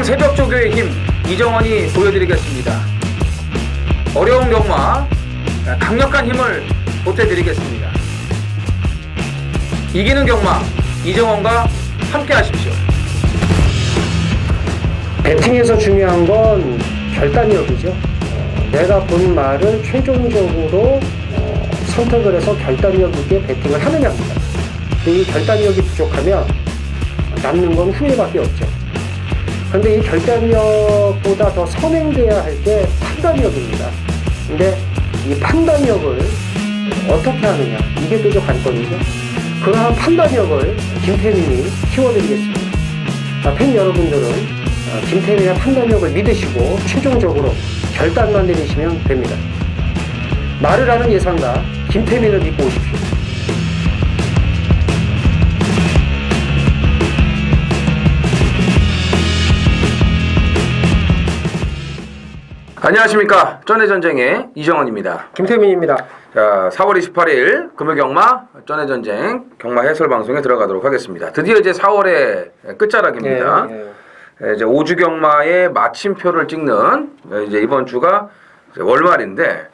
새벽조교의 힘 이정원이 보여드리겠습니다. 어려운 경마 강력한 힘을 보태드리겠습니다. 이기는 경마 이정원과 함께 하십시오. 배팅에서 중요한 건 결단력이죠. 내가 본 말을 최종적으로 선택을 해서 결단력 있게 배팅을 하느냐입니다. 이 결단력이 부족하면 남는 건 후회밖에 없죠. 그런데 이 결단력보다 더 선행돼야 할 게 판단력입니다. 근데 이 판단력을 어떻게 하느냐, 이게 또 관건이죠. 그러한 판단력을 김태민이 키워드리겠습니다. 팬 여러분들은 김태민의 판단력을 믿으시고 최종적으로 결단만 내리시면 됩니다. 말을 하는 예상가 김태민을 믿고 오십시오. 안녕하십니까. 쩐해전쟁의 이정원입니다. 김태민입니다. 자, 4월 28일 금요경마 쩐해전쟁 경마 해설 방송에 들어가도록 하겠습니다. 드디어 이제 4월의 끝자락입니다. 이제 5주 경마의 마침표를 찍는 이제 이번 주가 이제 월말인데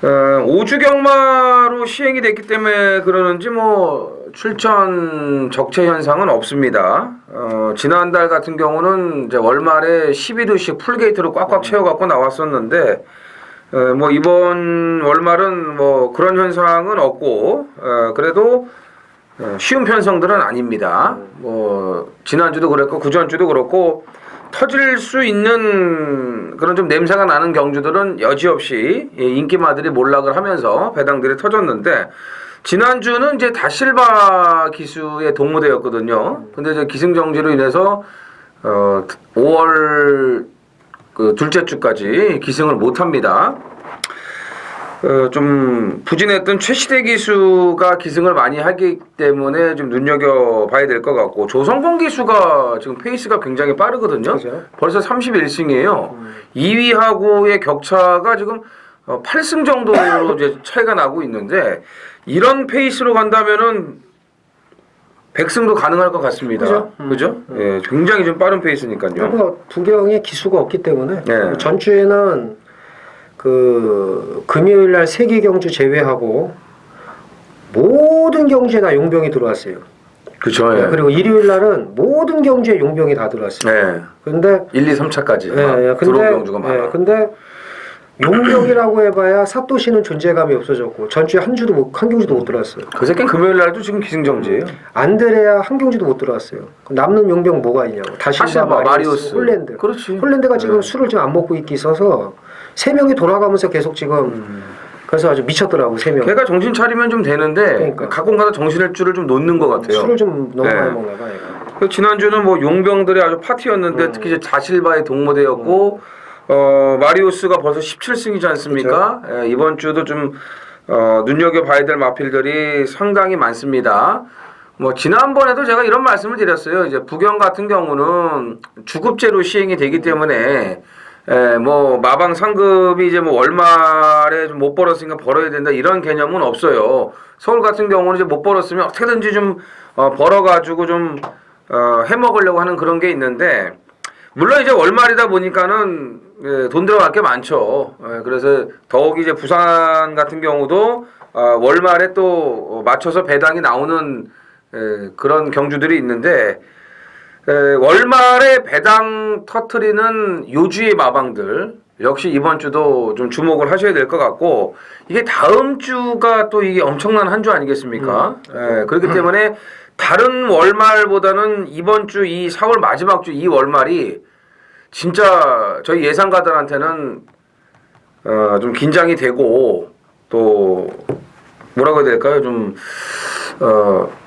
5주 경마로 시행이 됐기 때문에 그러는지 뭐 출전 적체 현상은 없습니다. 지난달 같은 경우는 이제 월말에 12두씩 풀게이트로 꽉꽉 채워갖고 나왔었는데 뭐 이번 월말은 뭐 그런 현상은 없고 그래도 쉬운 편성들은 아닙니다. 뭐 지난주도 그랬고 그전주도 그렇고 터질 수 있는 그런 좀 냄새가 나는 경주들은 여지없이 인기마들이 몰락을 하면서 배당들이 터졌는데 지난주는 이제 다실바 기수의 동무대였거든요. 근데 이제 기승정지로 인해서 5월 그 둘째 주까지 기승을 못합니다. 좀 부진했던 최시대 기수가 기승을 많이 하기 때문에 좀 눈여겨봐야 될 것 같고 조성권 기수가 지금 페이스가 굉장히 빠르거든요. 그렇죠. 벌써 31승이에요. 2위하고의 격차가 지금 8승 정도로 이제 차이가 나고 있는데 이런 페이스로 간다면은 100승도 가능할 것 같습니다. 그죠? 예, 굉장히 좀 빠른 페이스니까요. 그리고 부경에 기수가 없기 때문에 네. 전주에는 그 금요일 날 3개 경주 제외하고 모든 경주에 다 용병이 들어왔어요. 그렇죠. 예. 그리고 일요일 날은 모든 경주에 용병이 다 들어왔어요. 예. 근데 1, 2, 3차까지 예, 들어온 경주가 많아. 근데 용병이라고 해봐야 사또시는 존재감이 없어졌고 전주에 한 경주도 못 들어왔어요. 그 새끼는 금요일 날도 지금 기승정지예요. 안드레아 한 경주도 못 들어왔어요. 남는 용병 뭐가 있냐고. 다실바, 마리우스, 홀랜드. 그렇지. 홀랜드가 지금 술을 좀 안 먹고 있어서 3명이 돌아가면서 계속 지금 그래서 아주 미쳤더라고 3명. 걔가 정신 차리면 좀 되는데 그러니까. 가끔가다 정신을 줄을 좀 놓는 것 같아요. 술을 좀 너무 네. 많이 먹나 봐. 얘가. 그 지난주는 뭐 용병들의 아주 파티였는데 특히 이제 다실바의 동무대였고 마리우스가 벌써 17승이지 않습니까? 예, 이번 주도 좀 눈여겨봐야 될 마필들이 상당히 많습니다. 뭐 지난번에도 제가 이런 말씀을 드렸어요. 이제 부경 같은 경우는 주급제로 시행이 되기 때문에 뭐 마방 상급이 이제 뭐 월말에 좀 못 벌었으니까 벌어야 된다 이런 개념은 없어요. 서울 같은 경우는 이제 못 벌었으면 어떻게든지 좀 벌어가지고 좀 해먹으려고 하는 그런 게 있는데 물론 이제 월말이다 보니까는 돈 들어갈 게 많죠. 그래서 더욱 이제 부산 같은 경우도 월말에 또 맞춰서 배당이 나오는 그런 경주들이 있는데 월말에 배당 터트리는 요주의 마방들 역시 이번 주도 좀 주목을 하셔야 될 것 같고 이게 다음 주가 또 이게 엄청난 한 주 아니겠습니까? 그렇기 때문에 다른 월말보다는 이번 주 이 4월 마지막 주 이 월말이 진짜 저희 예상가들한테는 좀 긴장이 되고 또 뭐라고 해야 될까요? 좀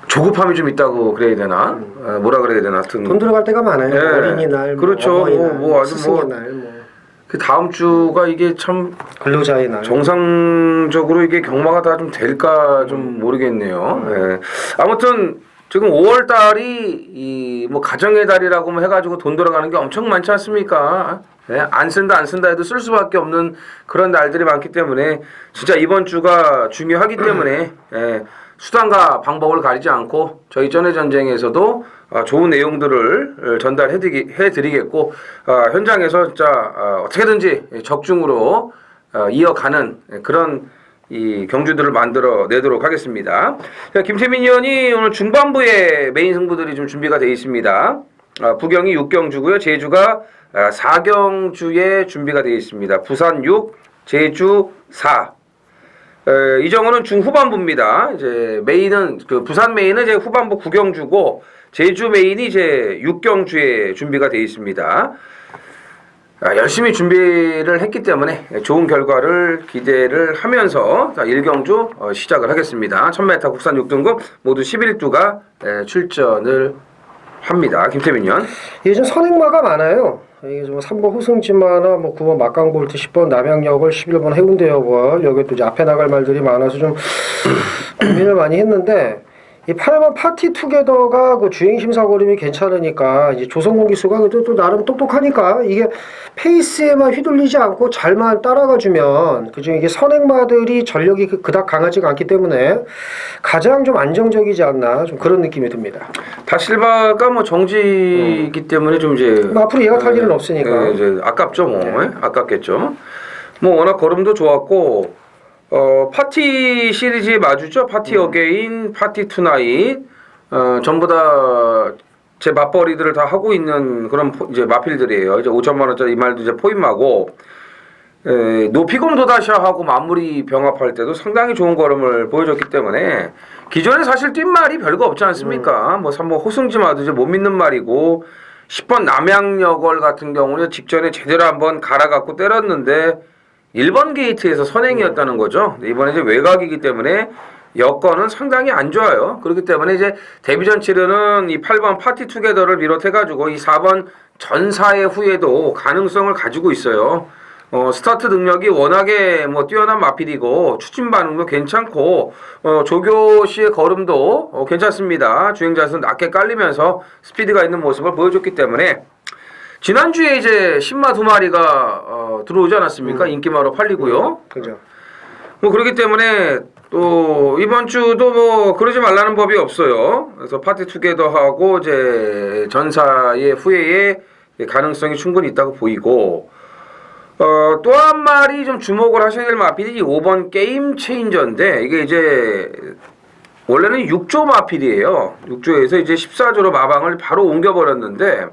조급함이 좀 있다고 그래야 되나? 뭐라 그래야 되나? 하여튼 돈 들어갈 때가 많아요. 네. 어린이날, 그렇죠. 어버이날, 뭐 아주 스승의 날, 그 다음 주가 이게 참 근로자의 날. 정상적으로 이게 경마가 다 좀 될까 좀 모르겠네요. 예. 아무튼 지금 5월 달이 이 뭐 가정의 달이라고 뭐 해가지고 돈 들어가는 게 엄청 많지 않습니까? 예? 안 쓴다 해도 쓸 수밖에 없는 그런 날들이 많기 때문에 진짜 이번 주가 중요하기 때문에 수단과 방법을 가리지 않고 저희 전의 전쟁에서도 좋은 내용들을 전달해드리겠고 현장에서 진짜 어떻게든지 적중으로 이어가는 그런 이 경주들을 만들어내도록 하겠습니다. 자, 김태민 의원이 오늘 중반부에 메인 승부들이 좀 준비가 되어 있습니다. 부경이 6경주고요. 제주가 4경주에 준비가 되어 있습니다. 부산 6, 제주 4. 이정호는 중후반부입니다. 이제 메인은 부산 메인은 이제 후반부 9경주고 제주 메인이 이제 6경주에 준비가 되어 있습니다. 열심히 준비를 했기 때문에 좋은 결과를 기대를 하면서 1경주 시작을 하겠습니다. 1000m 국산 6등급 모두 11두가 출전을 합니다. 김태민 의원. 예전 선행마가 많아요. 이게 좀 3번 호승지마나 뭐 9번 막강볼트, 10번 남양역을, 11번 해운대역을 여기 또 이제 앞에 나갈 말들이 많아서 좀 고민을 많이 했는데 이 8번 파티 투게더가 그 주행 심사 거림이 괜찮으니까 이제 조성공 기수가 또 나름 똑똑하니까 이게 페이스에만 휘둘리지 않고 잘만 따라가 주면 그중 이게 선행마들이 전력이 그닥 강하지가 않기 때문에 가장 좀 안정적이지 않나 좀 그런 느낌이 듭니다. 다실바가 뭐 정지이기 때문에 좀 이제 뭐 앞으로 얘가 탈 일은 없으니까 이제 아깝죠 뭐 아깝겠죠. 뭐 워낙 걸음도 좋았고. 파티 시리즈에 맞주죠. 파티 어게인, 파티 투나잇, 전부 다 제 맞벌이들을 다 하고 있는 그런 이제 마필들이에요. 이제 5천만 원짜리 이 말도 이제 포임하고, 노피검 도다샤하고 마무리 병합할 때도 상당히 좋은 걸음을 보여줬기 때문에 기존에 사실 뛴 말이 별거 없지 않습니까? 뭐 3번 호승지마도 이제 못 믿는 말이고, 10번 남양여걸 같은 경우는 직전에 제대로 한번 갈아갖고 때렸는데. 1번 게이트에서 선행이었다는 거죠. 이번에 이제 외곽이기 때문에 여건은 상당히 안 좋아요. 그렇기 때문에 이제 데뷔전 치르는 이 8번 파티 투게더를 비롯해가지고 이 4번 전사의 후에도 가능성을 가지고 있어요. 스타트 능력이 워낙에 뭐 뛰어난 마필이고 추진 반응도 괜찮고 조교 씨의 걸음도 괜찮습니다. 주행자에서 낮게 깔리면서 스피드가 있는 모습을 보여줬기 때문에 지난주에 이제 신마 2마리가 들어오지 않았습니까? 인기마로 팔리고요. 그죠. 뭐 그렇기 때문에 또 이번 주도 뭐 그러지 말라는 법이 없어요. 그래서 파티 투게더하고 이제 전사의 후회에 가능성이 충분히 있다고 보이고 또 한 마리 좀 주목을 하셔야 될 마필이 5번 게임 체인저인데 이게 이제 원래는 6조 마필이에요. 6조에서 이제 14조로 마방을 바로 옮겨버렸는데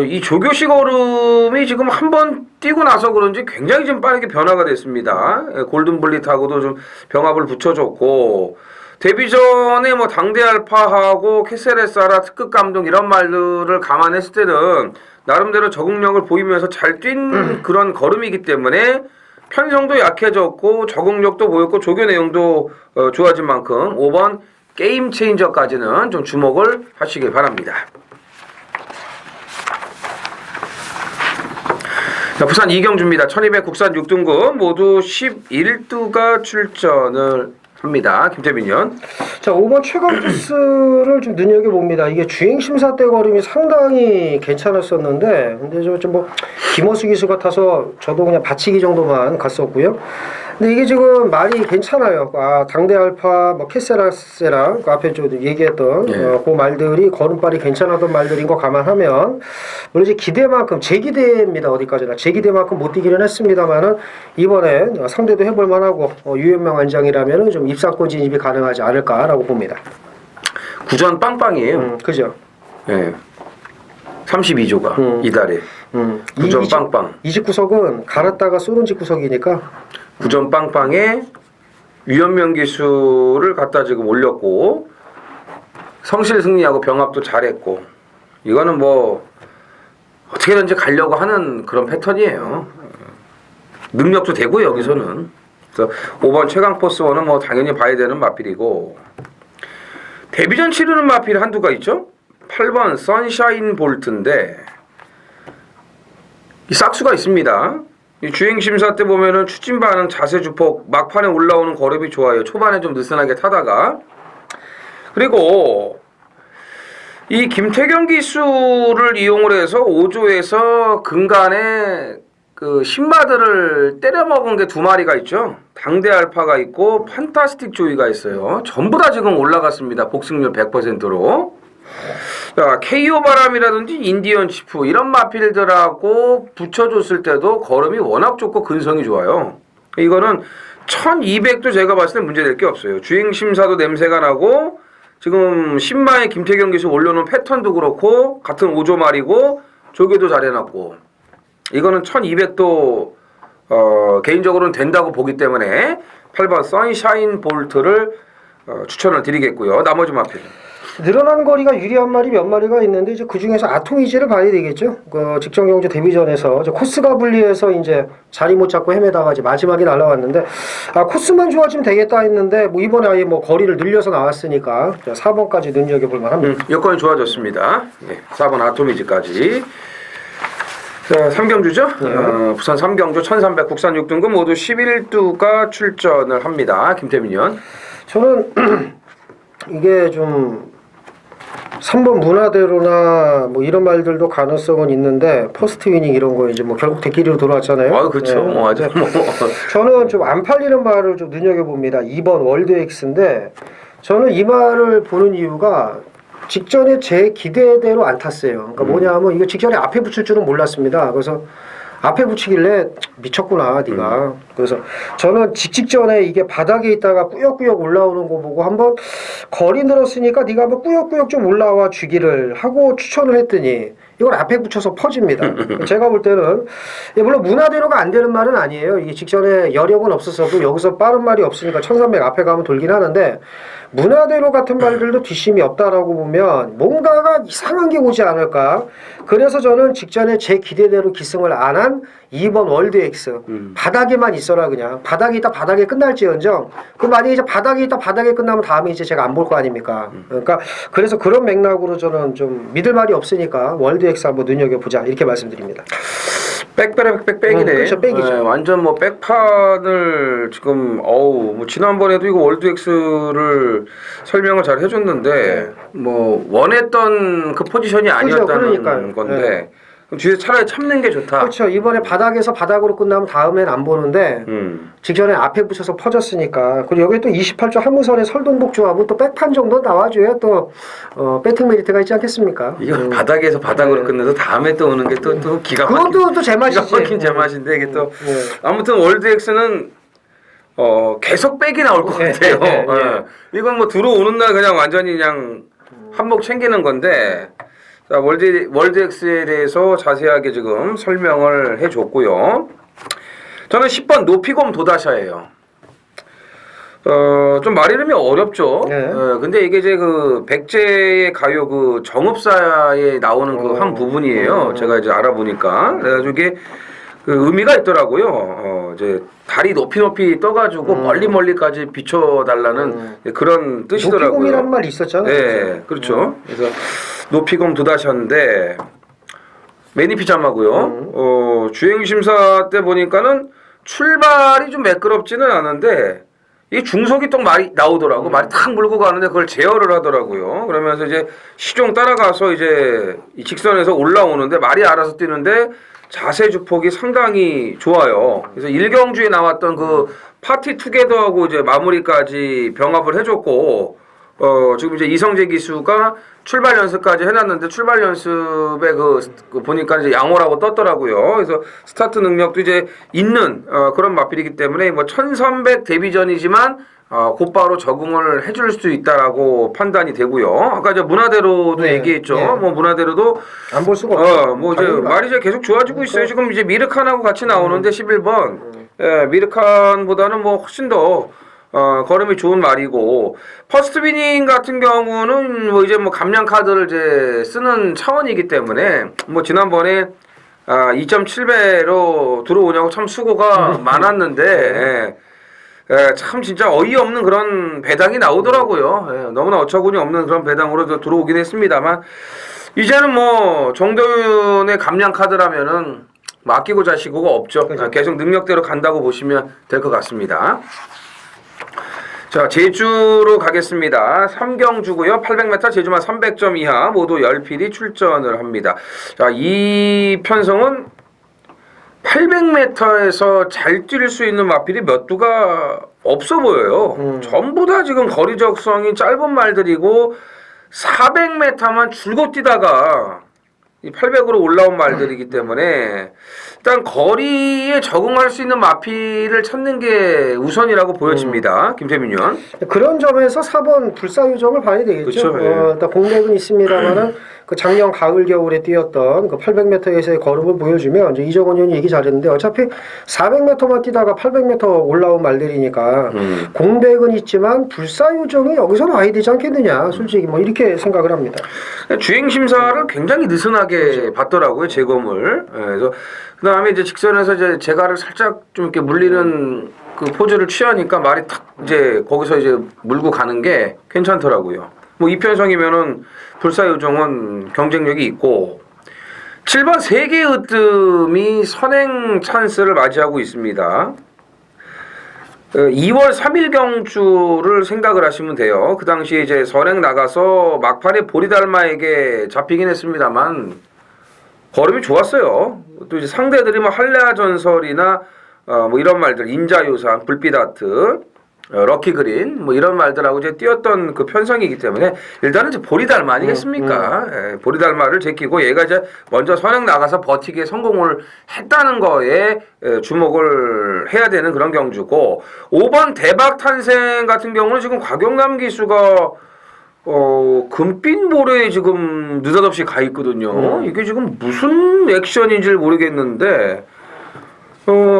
이 조교식 걸음이 지금 한번 뛰고 나서 그런지 굉장히 좀 빠르게 변화가 됐습니다. 골든블릿하고도 좀 병합을 붙여줬고 데뷔 전에 뭐 당대 알파하고 캐세레사라 특급 감독 이런 말들을 감안했을 때는 나름대로 적응력을 보이면서 잘 뛴 그런 걸음이기 때문에 편성도 약해졌고 적응력도 보였고 조교 내용도 좋아진 만큼 5번 게임 체인저까지는 좀 주목을 하시길 바랍니다. 자, 부산 2경주입니다. 1200 국산 6등급 모두 11두가 출전을 합니다. 김태민 의원. 자, 5번 최강 코스를 좀 눈여겨봅니다. 이게 주행 심사 때 걸음이 상당히 괜찮았었는데 근데 좀 뭐 김어수 기수 같아서 저도 그냥 받치기 정도만 갔었고요. 근데 이게 지금 말이 괜찮아요. 당대 알파, 뭐 캐세라세라 그 앞에 좀 얘기했던 그 말들이 걸음발이 괜찮았던 말들인 거 감안하면 물론 이제 기대만큼 제 기대입니다. 어디까지나 제 기대만큼 못 뛰기는 했습니다만은 이번엔 상대도 해볼 만하고 유현명 안장이라면은 좀 입상권 진입이 가능하지 않을까라고 봅니다. 구전 빵빵이에요. 그죠? 예. 32조가 이달에. 구전 빵빵. 29석은 갈았다가 쏘는 직구석이니까 구전 빵빵에 유현명 기수를 갖다 지금 올렸고 성실 승리하고 병합도 잘했고 이거는 뭐 어떻게든지 가려고 하는 그런 패턴이에요. 능력도 되고 여기서는 그래서 5번 최강 포스원은 뭐 당연히 봐야 되는 마필이고 데뷔전 치르는 마필 한두가 있죠. 8번 선샤인 볼트인데 이 싹수가 있습니다. 이 주행 심사 때 보면은 추진 반응, 자세 주폭, 막판에 올라오는 걸음이 좋아요. 초반에 좀 느슨하게 타다가 그리고 이 김태경 기수를 이용을 해서 5조에서 근간에 그 신마들을 때려먹은 게 두 마리가 있죠. 당대 알파가 있고 판타스틱 조이가 있어요. 전부 다 지금 올라갔습니다. 복승률 100%로. 자, KO 바람이라든지 인디언 치프 이런 마필들하고 붙여줬을 때도 걸음이 워낙 좋고 근성이 좋아요. 이거는 1200도 제가 봤을 때 문제될 게 없어요. 주행심사도 냄새가 나고 지금 신마의 김태경 기수 올려놓은 패턴도 그렇고 같은 5조 말이고 조개도 잘 해놨고 이거는 1200도 개인적으로는 된다고 보기 때문에 8번 선샤인 볼트를 추천을 드리겠고요. 나머지 마필. 늘어난 거리가 유리한 말이 몇 마리가 있는데 이제 그 중에서 아토이지를 봐야 되겠죠. 그 직전 경주 데뷔전에서 코스가 불리해서 이제 자리 못 잡고 헤매다가 이제 마지막에 날라왔는데 코스만 좋아지면 되겠다 했는데 뭐 이번에 아예 뭐 거리를 늘려서 나왔으니까 4번까지 눈여겨볼 만합니다. 여건이 좋아졌습니다. 네, 4번 아토미지까지. 자, 3경주죠. 부산 3경주 1300 국산 6등급 모두 11두가 출전을 합니다. 김태민 의원. 저는 이게 좀 3번 문화대로나 뭐 이런 말들도 가능성은 있는데 퍼스트 위닝 이런 거 이제 뭐 결국 대끼리로 돌아왔잖아요. 아, 그렇죠. 네. 맞아. 뭐. 저는 좀 안 팔리는 말을 좀 눈여겨봅니다. 2번 월드엑스인데 저는 이 말을 보는 이유가 직전에 제 기대대로 안 탔어요. 그러니까 뭐냐면 이거 직전에 앞에 붙일 줄은 몰랐습니다. 그래서 앞에 붙이길래 미쳤구나 네가. 그래서 저는 직전에 이게 바닥에 있다가 꾸역꾸역 올라오는 거 보고 한번 거리 늘었으니까 네가 한번 꾸역꾸역 좀 올라와 주기를 하고 추천을 했더니 이걸 앞에 붙여서 퍼집니다. 제가 볼 때는 물론 문화대로가 안 되는 말은 아니에요. 이게 직전에 여력은 없었어도 여기서 빠른 말이 없으니까 1300 앞에 가면 돌긴 하는데 문화대로 같은 말들도 뒷심이 없다라고 보면 뭔가가 이상한 게 오지 않을까. 그래서 저는 직전에 제 기대대로 기승을 안 한 2번 월드엑스 바닥에만 있어라. 그냥 바닥에 있다 바닥에 끝날지언정 그 만약에 이제 바닥에 있다 바닥에 끝나면 다음에 이제 제가 안 볼 거 아닙니까. 그러니까 그래서 그런 맥락으로 저는 좀 믿을 말이 없으니까 월드엑스 한번 눈여겨보자 이렇게 말씀드립니다. 백이네. 그렇죠, 백이죠. 네, 완전 뭐 백판을 지금 뭐 지난번에도 이거 월드엑스를 설명을 잘 해줬는데 뭐 원했던 그 포지션이 아니었다는 그러니까요. 건데 네. 그럼 뒤에 차라리 참는 게 좋다. 그렇죠. 이번에 바닥에서 바닥으로 끝나면 다음엔 안 보는데 직전에 앞에 붙여서 퍼졌으니까. 그리고 여기 또 28조 한무선의 설동복 조합은 또 백판 정도 나와줘야 또 배팅 메리트가 있지 않겠습니까? 이거 바닥에서 바닥으로 끝내서 다음에 또 오는 게 또 기가 막힌 그것도 또 제맛이지. 기가 막힌 제맛인데 이게 또 아무튼 월드엑스는 계속 백이 나올 것 같아요. 이건 뭐 들어오는 날 그냥 완전히 그냥 한몫 챙기는 건데 자, 월드엑스에 대해서 자세하게 지금 설명을 해줬고요. 저는 10번 노피곰 도다샤예요. 좀 말 이름이 어렵죠. 네. 근데 이게 이제 그 백제의 가요 그 정읍사에 나오는 그 한 부분이에요. 제가 이제 알아보니까 그래가지고 이게 그 의미가 있더라고요. 이제 다리 높이 떠가지고 멀리까지 비춰달라는 그런 뜻이더라고요. 노피곰이라는 말이 있었잖아요. 네, 그렇죠. 그래서 노피곰 도다샤인데 매니피자마고요. 주행심사 때 보니까는 출발이 좀 매끄럽지는 않은데 이 중속이 또 말이 나오더라고. 말이 탁 물고 가는데 그걸 제어를 하더라고요. 그러면서 이제 시종 따라가서 이제 이 직선에서 올라오는데 말이 알아서 뛰는데 자세 주폭이 상당히 좋아요. 그래서 1경주에 나왔던 그 파티 투게더하고 이제 마무리까지 병합을 해줬고, 지금 이제 이성재 기수가 출발 연습까지 해놨는데 출발 연습에 그 보니까 이제 양호라고 떴더라고요. 그래서 스타트 능력도 이제 있는 그런 마필이기 때문에 뭐 1300 데뷔전이지만 곧바로 적응을 해줄 수 있다라고 판단이 되고요. 아까 이제 문화대로도 얘기했죠. 뭐 문화대로도 안 볼 수가 없어요. 뭐 이제 말이 이제 계속 좋아지고 있어요. 지금 이제 미르칸하고 같이 나오는데 11번. 미르칸보다는 뭐 훨씬 더 걸음이 좋은 말이고 퍼스트 위닝 같은 경우는 뭐 이제 뭐 감량 카드를 이제 쓰는 차원이기 때문에 뭐 지난번에 2.7배로 들어오냐고 참 수고가 많았는데 참 진짜 어이없는 그런 배당이 나오더라고요. 너무나 어처구니 없는 그런 배당으로 들어오긴 했습니다만 이제는 뭐 정도윤의 감량 카드라면은 맡기고 자시고가 없죠. 그렇죠. 계속 능력대로 간다고 보시면 될 것 같습니다. 자, 제주로 가겠습니다. 3경주고요. 800m 제주만 300점 이하 모두 10필이 출전을 합니다. 자, 이 편성은 800m에서 잘 뛸 수 있는 마필이 몇 두가 없어 보여요. 전부 다 지금 거리 적성이 짧은 말들이고 400m만 줄곧 뛰다가 이 800으로 올라온 말들이기 때문에 일단 거리에 적응할 수 있는 마필을 찾는 게 우선이라고 보여집니다. 김태민 위원. 그런 점에서 4번 불사유정을 봐야 되겠죠. 그렇죠, 예. 일단 공백은 있습니다만은 그 작년 가을 겨울에 뛰었던 그 800m에서의 걸음을 보여주면 이제 이정원 의원이 얘기 잘했는데 어차피 400m만 뛰다가 800m 올라온 말들이니까 공백은 있지만 불사유정이 여기서 나와야 되지 않겠느냐. 솔직히 뭐 이렇게 생각을 합니다. 주행 심사를 굉장히 느슨하게 봤더라고요, 재검을. 예, 그래서 그다음에 이제 직선에서 이제 제가를 살짝 좀 이렇게 물리는 그 포즈를 취하니까 말이 탁 이제 거기서 이제 물고 가는 게 괜찮더라고요. 뭐 이편성이면은 불사요정은 경쟁력이 있고 7번 세계 으뜸이 선행 찬스를 맞이하고 있습니다. 2월 3일 경주를 생각을 하시면 돼요. 그 당시에 이제 선행 나가서 막판에 보리달마에게 잡히긴 했습니다만 걸음이 좋았어요. 또 이제 상대들이 뭐 한라전설이나 뭐 이런 말들, 인자유산, 불빛 아트, 럭키 그린 뭐 이런 말들하고 이제 뛰었던 그 편성이기 때문에 일단은 이제 보리달마 아니겠습니까? 예, 보리달마를 제끼고 얘가 이제 먼저 선행 나가서 버티기에 성공을 했다는 거에 주목을 해야 되는 그런 경주고 5번 대박 탄생 같은 경우는 지금 곽용남 기수가 금빛 모래에 지금 느닷없이 가 있거든요. 이게 지금 무슨 액션인지를 모르겠는데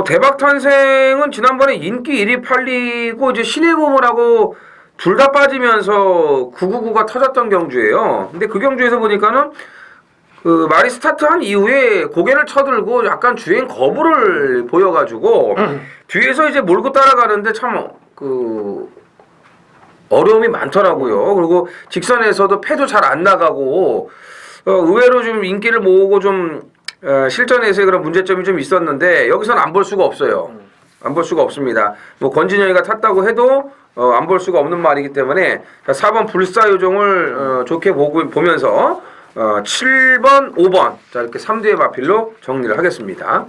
대박 탄생은 지난번에 인기 1위 팔리고 이제 신의 보물하고 둘 다 빠지면서 999가 터졌던 경주예요. 근데 그 경주에서 보니까는 그 말이 스타트한 이후에 고개를 쳐들고 약간 주행 거부를 보여가지고 뒤에서 이제 몰고 따라가는데 참 그 어려움이 많더라고요. 그리고 직선에서도 패도 잘 안 나가고 의외로 좀 인기를 모으고 좀 실전에서의 그런 문제점이 좀 있었는데 여기서는 안 볼 수가 없어요. 안 볼 수가 없습니다. 뭐 권진영이가 탔다고 해도 안 볼 수가 없는 말이기 때문에 4번 불사요정을 좋게 보면서 7번, 5번 자 이렇게 3두의 마필로 정리를 하겠습니다.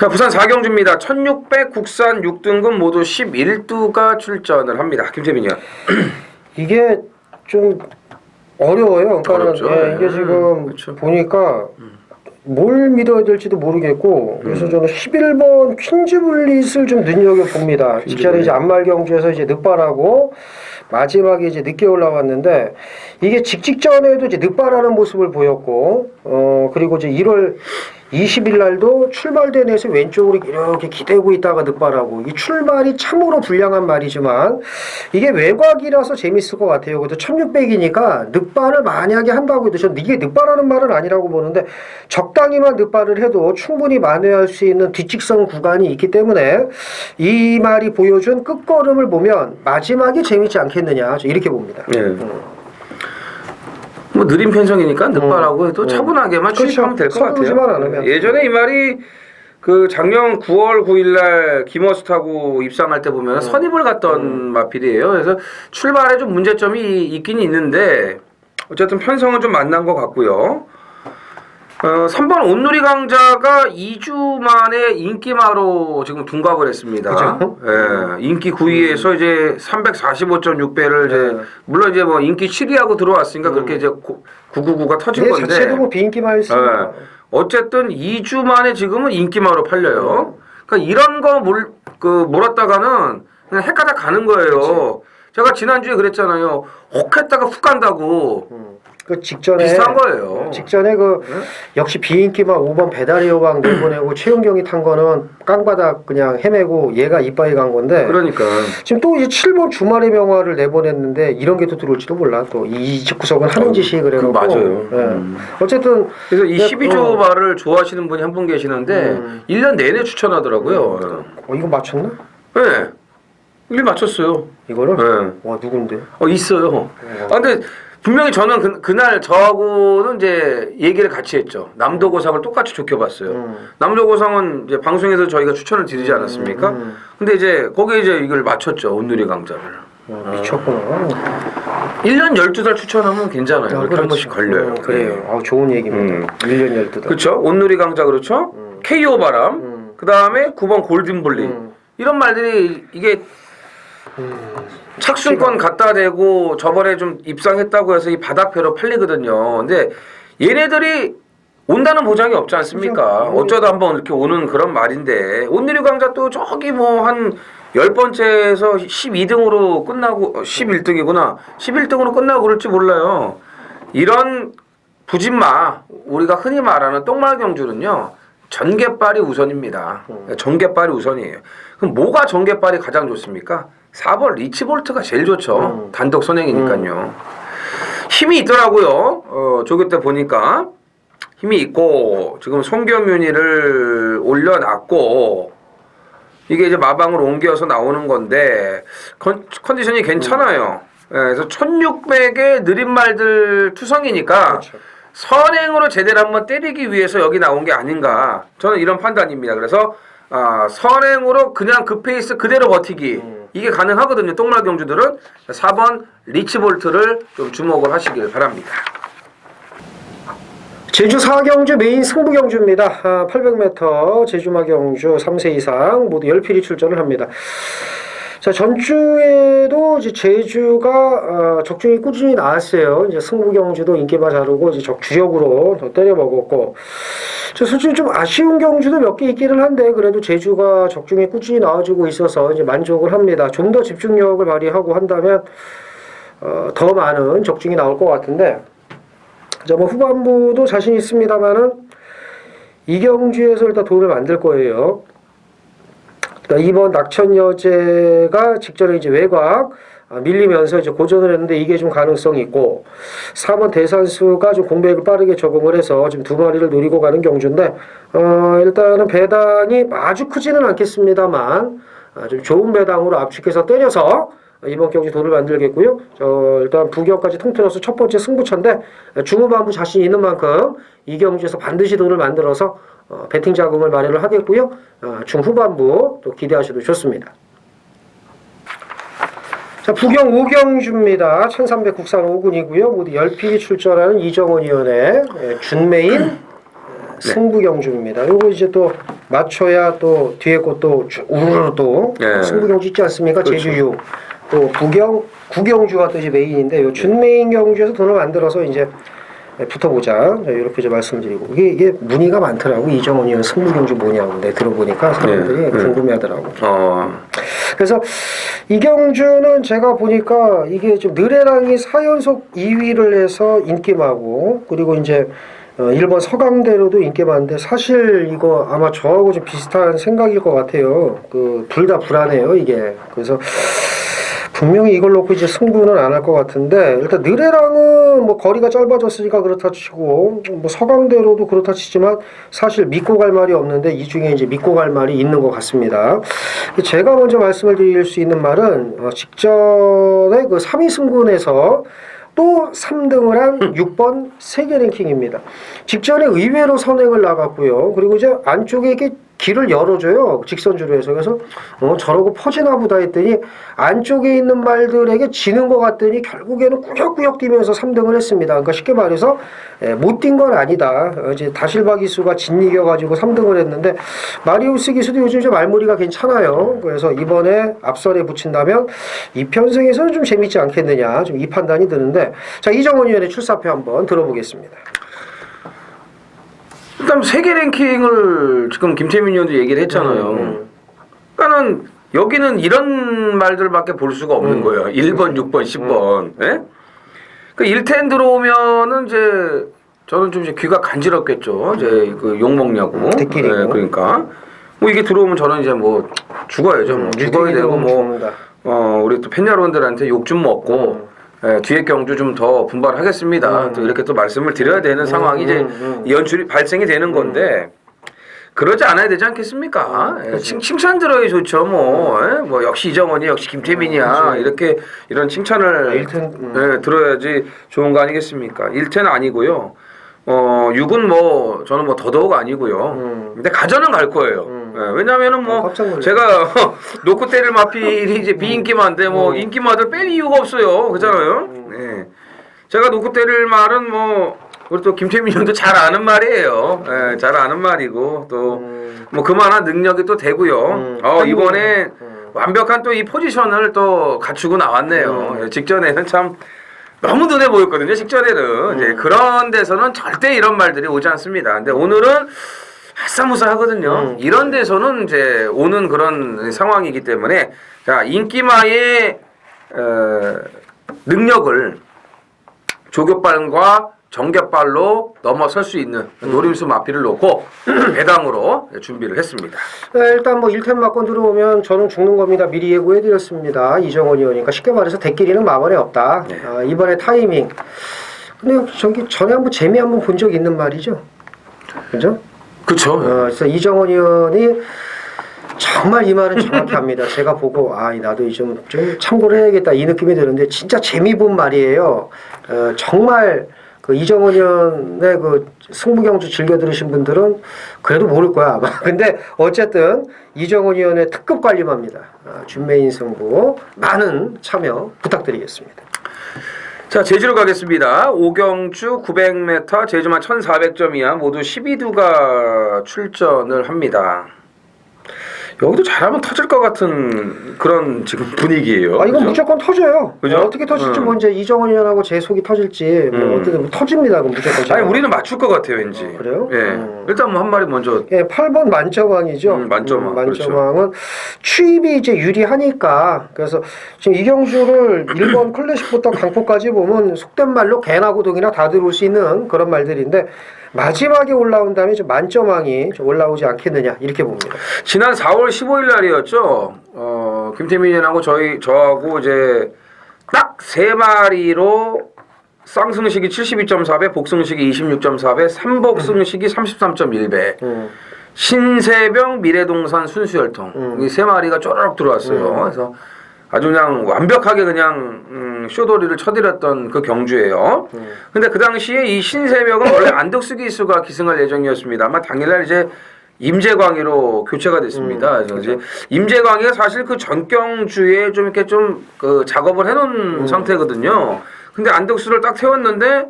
자, 부산 4경주입니다. 1600 국산 6등급 모두 11두가 출전을 합니다. 김태민이요. 이게 좀 어려워요. 그러니까 어렵죠. 이게 지금 그렇죠. 보니까 뭘 믿어야 될지도 모르겠고 그래서 저는 11번 퀸즈블릿을 좀 눈여겨 봅니다. 직전에 이제 안말 경주에서 이제 늑발하고 마지막에 이제 늦게 올라왔는데 이게 직전에도 이제 늑발하는 모습을 보였고 그리고 이제 1월 20일 날도 출발대에서 왼쪽으로 이렇게 기대고 있다가 늑발하고 이 출발이 참으로 불량한 말이지만 이게 외곽이라서 재밌을 것 같아요. 그래도 1600이니까 늑발을 만약에 한다고 해도 전 이게 늑발하는 말은 아니라고 보는데 적당히만 늑발을 해도 충분히 만회할 수 있는 뒷직선 구간이 있기 때문에 이 말이 보여준 끝걸음을 보면 마지막이 재밌지 않겠느냐 이렇게 봅니다. 네. 뭐 느린 편성이니까 늑발하고 해도 차분하게만 출입하면 될 것 서두르지만 같아요. 않으면. 예전에 이 말이 그 작년 9월 9일날 김어수 타고 입상할 때 보면 선입을 갔던 마필이에요. 그래서 출발에 좀 문제점이 있긴 있는데 어쨌든 편성은 좀 만난 것 같고요. 3번 온누리 강자가 2주 만에 인기마로 지금 둥각을 했습니다. 그죠? 예, 인기 9위에서 이제 345.6배를 이제 물론 이제 뭐 인기 7위하고 들어왔으니까 그렇게 이제 999가 터진 얘 건데. 자체도 뭐 비인기마였어요. 예, 어쨌든 2주 만에 지금은 인기마로 팔려요. 그러니까 이런 거 몰았다가는 그냥 헷가닥 가는 거예요. 제가 지난주에 그랬잖아요. 혹 했다가 훅 간다고. 그 직전에 비슷한 거예요. 직전에 그 역시 비인기만 5번 배달의 여왕 내보내고 최은경이 탄 거는 깡바닥 그냥 헤매고 얘가 이빠이 간 건데 그러니까 지금 또 이제 7번 주말의 명화를 내보냈는데 이런 게 또 들어올지도 몰라. 또 이 집구석은 하는 짓이 그래갖고 맞아요. 어쨌든 그래서 이 12조 말을 좋아하시는 분이 한 분 계시는데 1년 내내 추천하더라고요. 이거 맞췄나? 네. 1 맞췄어요. 이거를? 네. 와 누군데? 있어요. 근데 분명히 저는 그날 저하고는 이제 얘기를 같이 했죠. 남도고상을 똑같이 좋게 봤어요. 남도고상은 이제 방송에서 저희가 추천을 드리지 않았습니까? 근데 이제 거기에 이제 이걸 맞췄죠. 온누리 강자를. 미쳤구나. 1년 12달 추천하면 괜찮아요. 이렇게 한 번씩 걸려요. 그래요. 좋은 얘기입니다. 1년 12달. 그렇죠. 온누리 강자 그렇죠. KO 바람. 그 다음에 9번 골든볼리. 이런 말들이 이게 착순권 갖다 대고 저번에 좀 입상했다고 해서 이 바닥표로 팔리거든요. 근데 얘네들이 온다는 보장이 없지 않습니까? 어쩌다 한번 이렇게 오는 그런 말인데 온누리 강자 또 저기 뭐 한 10번째에서 12등으로 끝나고 11등이구나. 11등으로 끝나고 그럴지 몰라요. 이런 부진마 우리가 흔히 말하는 똥말경주는요. 전개빨이 우선입니다. 전개빨이 우선이에요. 그럼 뭐가 전개빨이 가장 좋습니까? 4번 리치볼트가 제일 좋죠. 단독 선행이니까요. 힘이 있더라고요. 조교 때 보니까 힘이 있고 지금 송경윤이를 올려놨고 이게 이제 마방으로 옮겨서 나오는 건데 컨디션이 괜찮아요. 그래서 1600의 느린 말들 투성이니까 그렇죠. 선행으로 제대로 한번 때리기 위해서 여기 나온 게 아닌가 저는 이런 판단입니다. 그래서 선행으로 그냥 그 페이스 그대로 버티기 이게 가능하거든요. 똥말 경주들은 4번 리치볼트를 좀 주목을 하시길 바랍니다. 제주 4경주 메인 승부 경주입니다. 800m 제주마 경주 3세 이상 모두 10필이 출전을 합니다. 자, 전주에도 이제 제주가 적중이 꾸준히 나왔어요. 이제 승부 경주도 인기가 잘 오고 이제 주력으로 때려 먹었고. 솔직히 좀 아쉬운 경주도 몇 개 있기는 한데 그래도 제주가 적중이 꾸준히 나와주고 있어서 이제 만족을 합니다. 좀 더 집중력을 발휘하고 한다면 더 많은 적중이 나올 것 같은데. 자, 뭐 후반부도 자신 있습니다만은 이 경주에서 일단 돈을 만들 거예요. 2번 낙천여제가 직전에 이제 외곽 밀리면서 이제 고전을 했는데 이게 좀 가능성이 있고 4번 대산수가 좀 공백을 빠르게 적응을 해서 지금 2마리를 노리고 가는 경주인데 일단은 배당이 아주 크지는 않겠습니다만 좀 좋은 배당으로 압축해서 때려서 이번 경기 돈을 만들겠고요. 일단 부경까지 통틀어서 첫 번째 승부처인데 중후반부 자신 있는 만큼 이 경기에서 반드시 돈을 만들어서 배팅 자금을 마련을 하겠고요. 중후반부 또 기대하셔도 좋습니다. 자, 부경 5경주입니다. 1300 국산 5군이고요. 모두 10필이 출전하는 이정원 위원의 준메인 승부 경주입니다. 요거 이제 또 맞춰야 또 뒤에 것도 우르르 또 승부 경주 있지 않습니까? 그렇죠. 제주 6. 또 부경 9경주가 또 이제 메인인데 요 준메인 경주에서 돈을 만들어서 이제 붙어보자. 이렇게 이제 말씀드리고 이게 문의가 많더라고. 이정원 의원 승부 경주 뭐냐고 내 들어보니까 사람들이 궁금해하더라고. 그래서 이 경주는 제가 보니까 이게 좀 느레랑이 4연속 2위를 해서 인기마고 그리고 이제 1번 서강대로도 인기 많은데 사실 이거 아마 저하고 좀 비슷한 생각일 것 같아요. 둘 다 불안해요 이게. 그래서 분명히 이걸 놓고 이제 승부는 안 할 것 같은데 일단 느레랑은 뭐 거리가 짧아졌으니까 그렇다 치고 뭐 서강대로도 그렇다 치지만 사실 믿고 갈 말이 없는데 이 중에 이제 믿고 갈 말이 있는 것 같습니다. 제가 먼저 말씀을 드릴 수 있는 말은 직전에 그 3위 승군에서 또 3등을 한 6번 세계 랭킹입니다. 직전에 의외로 선행을 나갔고요. 그리고 이제 안쪽에 이렇게 길을 열어줘요. 직선주로 해서. 그래서 저러고 퍼지나 보다 했더니 안쪽에 있는 말들에게 지는 것 같더니 결국에는 꾸역꾸역 뛰면서 3등을 했습니다. 그러니까 쉽게 말해서 못 뛴 건 아니다. 이제 다실바 기수가 진이겨가지고 3등을 했는데 마리우스 기수도 요즘 좀 말무리가 괜찮아요. 그래서 이번에 앞선에 붙인다면 이 편승에서는 좀 재밌지 않겠느냐. 좀 이 판단이 드는데 자, 이정원 위원의 출사표 한번 들어보겠습니다. 일단 세계 랭킹을 지금 김태민 의원도 얘기를 했잖아요. 그러니까는 여기는 이런 말들밖에 볼 수가 없는 거예요. 1번, 6번, 10번. 예? 그 1텐 들어오면은 이제 저는 좀 이제 귀가 간지럽겠죠. 이제 그 욕 먹냐고. 대끼리고. 예, 그러니까 뭐 이게 들어오면 저는 이제 뭐 죽어야죠. 뭐 죽어야 되고 뭐 우리 또 팬 여러분들한테 욕 좀 먹고. 뒤에 경주 좀 더 분발하겠습니다. 또 이렇게 또 말씀을 드려야 되는 상황이 이제 연출이 발생이 되는 건데 그러지 않아야 되지 않겠습니까? 칭찬 들어야 좋죠. 뭐 역시 이정원이 역시 김태민이야 이렇게 이런 칭찬을 들어야지 좋은 거 아니겠습니까? 1텐 아니고요. 6은 뭐 저는 뭐 더더욱 아니고요. 근데 가전은 갈 거예요. 왜냐면은 뭐 깜짝 놀랐네. 제가 놓고 때릴 마필이 이제 비인기마인데 뭐 인기마들 뺄 이유가 없어요. 그렇잖아요. 네. 제가 놓고 때릴 말은 뭐 우리 또 김태민 형도 잘 아는 말이에요. 예, 잘 아는 말이고 또 뭐 그만한 능력이 또 되고요. 이번에 완벽한 또 이 포지션을 또 갖추고 나왔네요. 예, 직전에는 참 너무 눈에 보였거든요. 직전에는 이제 그런 데서는 절대 이런 말들이 오지 않습니다. 근데 오늘은 아싸무사하거든요. 이런 데서는 이제 오는 그런 상황이기 때문에 자 인기마의 능력을 조교빨과 정겹발로 넘어설 수 있는 노림수 마피를 놓고 배당으로 준비를 했습니다. 네, 일단 뭐 1템 맞고 들어오면 저는 죽는 겁니다. 미리 예고해드렸습니다. 이정원 의원이니까 쉽게 말해서 대끼리는 마번에 없다. 네. 이번에 타이밍. 근데 저기 전에 한번 재미 한번 본 적 있는 말이죠. 그죠? 그렇죠. 그래서 이정원 의원이 정말 이 말은 정확히 합니다. 제가 보고 나도 좀 참고를 해야겠다 이 느낌이 드는데 진짜 재미 본 말이에요. 정말 그 이정원 의원의 그 승부경주 즐겨 들으신 분들은 그래도 모를 거야 아마. 근데 어쨌든 이정원 의원의 특급 관리마입니다. 준메인 승부 많은 참여 부탁드리겠습니다. 자 제주로 가겠습니다. 오경주 900m, 제주만 1400점 이하 모두 12두가 출전을 합니다. 여기도 잘하면 터질 것 같은 그런 지금 분위기예요. 이건 그죠? 무조건 터져요. 그죠? 어떻게 터질지 뭐 이제 이정원 의원하고 제 속이 터질지 뭐 어떻게 뭐 터집니다. 그럼 무조건. 아니 우리는 맞출 것 같아요, 왠지. 그래요? 예. 일단 뭐 한 마리 먼저. 예, 8번 만점왕이죠. 만점왕, 만점왕은 추입이 이제 유리하니까 그래서 지금 이경주를 1번 클래식부터 강포까지 보면 속된 말로 개나 고동이나 다 들어올 수 있는 그런 말들인데 마지막에 올라온 다음에 좀 만점왕이 좀 올라오지 않겠느냐 이렇게 봅니다. 지난 4월 15일 날이었죠. 김태민이하고 저하고 이제 딱 3마리로 쌍승식이 72.4배, 복승식이 26.4배, 삼복승식이 33.1배. 신세병, 미래동산, 순수혈통 이 3마리가 쪼르륵 들어왔어요. 그래서 아주 그냥 완벽하게 그냥 쇼도리를 쳐드렸던 그 경주예요. 근데 그 당시에 이 신세병은 원래 안덕수 기수가 기승할 예정이었습니다만 당일날 이제 임재광이로 교체가 됐습니다. 그래서 이제 임재광이가 사실 그 전경주에 좀 이렇게 좀 그 작업을 해놓은 상태거든요. 근데 안덕수를 딱 태웠는데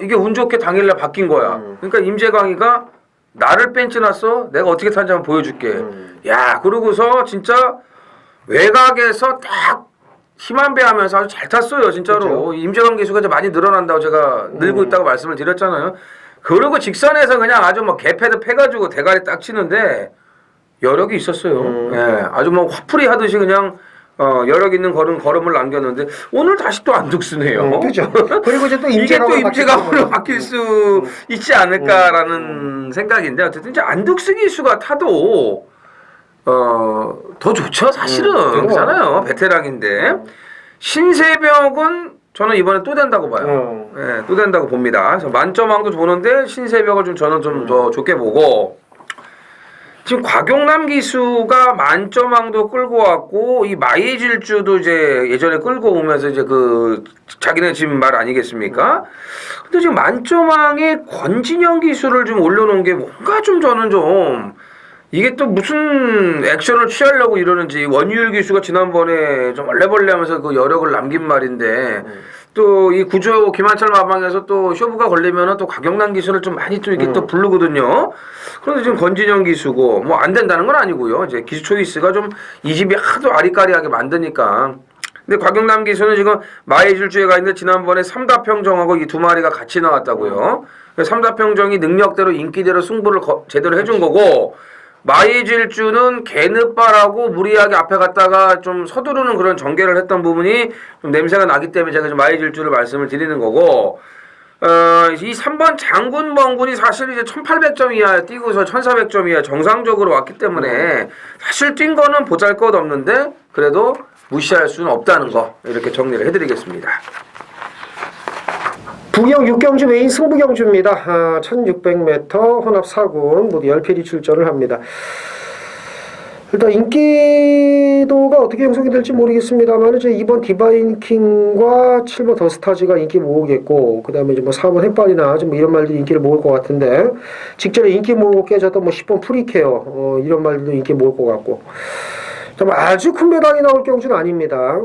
이게 운 좋게 당일날 바뀐 거야. 그러니까 임재광이가 나를 뺀치놨어. 내가 어떻게 타는지 한번 보여줄게. 야 그러고서 진짜 외곽에서 딱 힘한 배 하면서 아주 잘 탔어요, 진짜로. 그렇죠. 임재광 기수가 이제 많이 늘어난다고 제가 늘고 있다고 말씀을 드렸잖아요. 그리고 직선에서 그냥 아주 뭐 개패드 패가지고 대가리 딱 치는데 여력이 있었어요. 예, 아주 뭐 화풀이 하듯이 그냥 여력 있는 걸음을 남겼는데 오늘 다시 또 안둑스네요. 그죠. 그리고 이제 또 이게 또 임재광으로 임재광으로 바뀔 수 있지 않을까라는 생각인데 어쨌든 이제 안둑스 기수가 타도 더 좋죠, 사실은. 그렇잖아요. 베테랑인데. 신세벽은 저는 이번에 또 된다고 봐요. 예, 또 된다고 봅니다. 그래서 만점왕도 보는데 신세벽을 저는 좀 더 좋게 보고 지금 곽용남 기수가 만점왕도 끌고 왔고 이 마이질주도 이제 예전에 끌고 오면서 이제 그 자기네 집 말 아니겠습니까? 근데 지금 만점왕에 권진영 기수를 좀 올려놓은 게 뭔가 좀 저는 좀 이게 또 무슨 액션을 취하려고 이러는지 원유율 기수가 지난번에 좀 얼레벌레하면서 그 여력을 남긴 말인데 또 이 구조 김한철 마방에서 또 쇼부가 걸리면은 또 곽영남 기수를 좀 많이 좀 이렇게 또 부르거든요. 그런데 지금 권진영 기수고 뭐 안 된다는 건 아니고요. 이제 기수 초이스가 좀 이 집이 하도 아리까리하게 만드니까. 근데 곽영남 기수는 지금 마이질주에 가 있는데 지난번에 삼다평정하고 이 2마리가 같이 나왔다고요. 삼다평정이 능력대로 인기대로 승부를 제대로 해준 거고. 마이질주는 개느바라고 무리하게 앞에 갔다가 좀 서두르는 그런 전개를 했던 부분이 좀 냄새가 나기 때문에 제가 좀 마이질주를 말씀을 드리는 거고 이 3번 장군멍군이 사실 이제 1800점 이하에 뛰고서 1400점 이하 정상적으로 왔기 때문에 사실 뛴 거는 보잘것없는데 그래도 무시할 수는 없다는 거 이렇게 정리를 해드리겠습니다. 부경 6경주 메인 승부경주입니다. 1600m 혼합 4군 모두 10필이 출전을 합니다. 일단 인기도가 어떻게 형성이 될지 모르겠습니다만 이제 2번 디바인 킹과 7번 더스타즈가 인기 모으겠고 그다음에 이제 뭐 4번 햇발이나 좀 이런 말들이 인기를 모을 것 같은데 직전에 인기 모으고 깨졌던 뭐 10번 프리케어 이런 말들도 인기 모을 것 같고 좀 아주 큰 배당이 나올 경우는 아닙니다.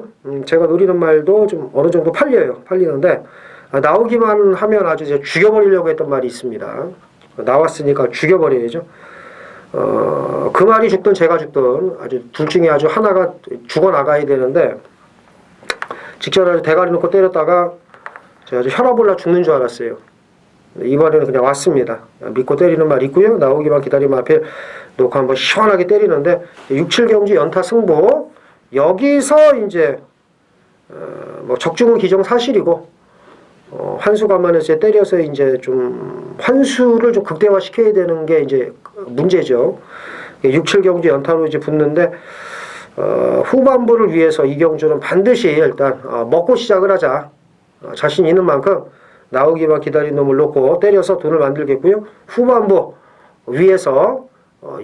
제가 노리는 말도 좀 어느 정도 팔리는데 나오기만 하면 아주 이제 죽여버리려고 했던 말이 있습니다. 나왔으니까 죽여버려야죠. 그 말이 죽든 제가 죽든 아주 둘 중에 아주 하나가 죽어나가야 되는데 직전에 아주 대가리 놓고 때렸다가 제가 아주 혈압 올라 죽는 줄 알았어요. 이번에는 그냥 왔습니다. 믿고 때리는 말 있고요. 나오기만 기다리면 앞에 놓고 한번 시원하게 때리는데 6, 7경주 연타 승부 여기서 이제 뭐 적중은 기정사실이고 환수 감안해서 때려서 이제 좀 환수를 좀 극대화시켜야 되는 게 이제 문제죠. 6, 7경주 연타로 이제 붙는데 후반부를 위해서 이 경주는 반드시 일단 먹고 시작을 하자. 자신 있는 만큼 나오기만 기다린 놈을 놓고 때려서 돈을 만들겠고요. 후반부 위에서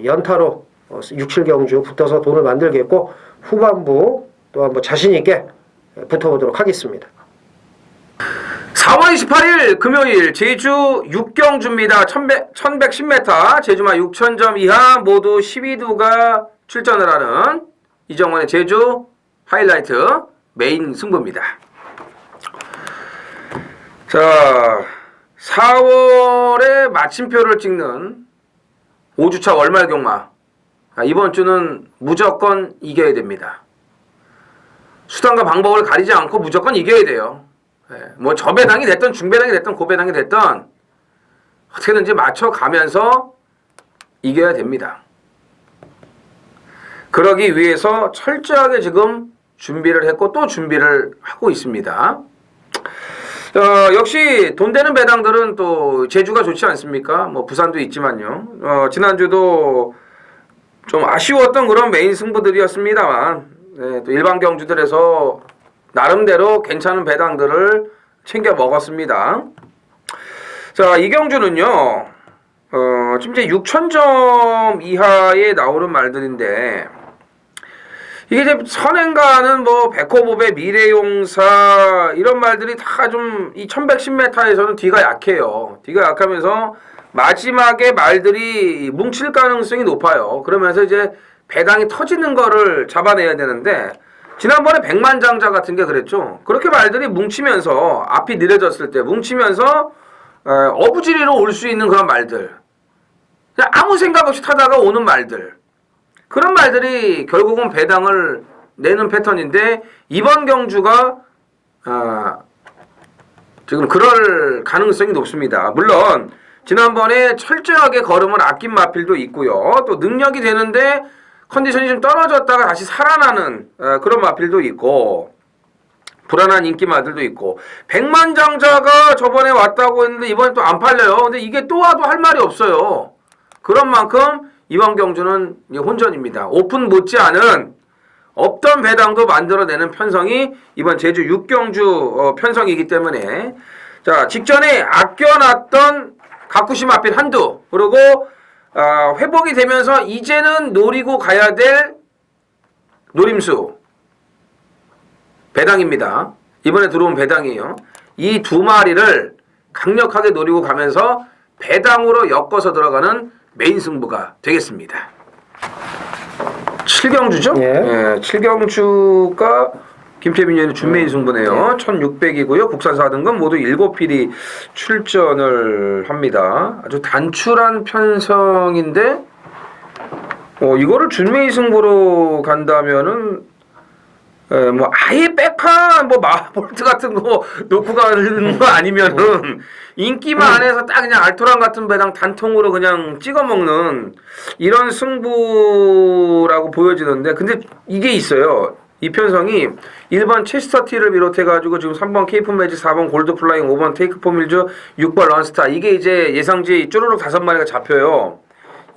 연타로 6, 7경주 붙어서 돈을 만들겠고 후반부 또 한번 자신 있게 붙어보도록 하겠습니다. 4월 28일 금요일 제주 6경주입니다. 1110m 제주마 6000점 이하 모두 12두가 출전을 하는 이정원의 제주 하이라이트 메인 승부입니다. 자, 4월에 마침표를 찍는 5주차 월말 경마. 이번 주는 무조건 이겨야 됩니다. 수단과 방법을 가리지 않고 무조건 이겨야 돼요. 뭐 저배당이 됐든 중배당이 됐든 고배당이 됐든 어떻게든지 맞춰가면서 이겨야 됩니다. 그러기 위해서 철저하게 지금 준비를 했고 또 준비를 하고 있습니다. 역시 돈 되는 배당들은 또 제주가 좋지 않습니까? 뭐 부산도 있지만요. 지난주도 좀 아쉬웠던 그런 메인 승부들이었습니다만 또 일반 경주들에서 나름대로 괜찮은 배당들을 챙겨 먹었습니다. 자, 이 경주는요. 지금 이제 6,000점 이하에 나오는 말들인데 이게 이제 선행가는 뭐 백호보배 미래용사 이런 말들이 다 좀 이 1110m에서는 뒤가 약해요. 뒤가 약하면서 마지막에 말들이 뭉칠 가능성이 높아요. 그러면서 이제 배당이 터지는 거를 잡아내야 되는데 지난번에 백만장자 같은 게 그랬죠. 그렇게 말들이 뭉치면서 앞이 느려졌을 때 뭉치면서 어부지리로 올 수 있는 그런 말들. 그냥 아무 생각 없이 타다가 오는 말들. 그런 말들이 결국은 배당을 내는 패턴인데 이번 경주가 지금 그럴 가능성이 높습니다. 물론 지난번에 철저하게 걸음을 아낀 마필도 있고요. 또 능력이 되는데 컨디션이 좀 떨어졌다가 다시 살아나는 그런 마필도 있고 불안한 인기마들도 있고 백만장자가 저번에 왔다고 했는데 이번에 또 안 팔려요. 근데 이게 또 와도 할 말이 없어요. 그런 만큼 이번 경주는 혼전입니다. 오픈 못지않은 없던 배당도 만들어내는 편성이 이번 제주 6경주 편성이기 때문에 자 직전에 아껴놨던 가쿠시 마필 한두 그리고 회복이 되면서 이제는 노리고 가야 될 노림수 배당입니다. 이번에 들어온 배당이에요. 이 두 마리를 강력하게 노리고 가면서 배당으로 엮어서 들어가는 메인 승부가 되겠습니다. 7경주죠? 예. 7경주가 김태민 의원의 준메인 승부네요. 1600이고요. 국산 4등급 모두 7필이 출전을 합니다. 아주 단출한 편성인데 이거를 준메인 승부로 간다면은 뭐 아예 백판 뭐 마볼트 같은 거 놓고 가는 거 아니면은 인기만 안에서 딱 그냥 알토란 같은 배당 단통으로 그냥 찍어 먹는 이런 승부라고 보여지는데 근데 이게 있어요. 이 편성이 1번 체스터티를 비롯해가지고 지금 3번 케이프 매직, 4번 골드 플라잉, 5번 테이크 포밀즈, 6번 런스타 이게 이제 예상지 쭈루룩 5마리가 잡혀요.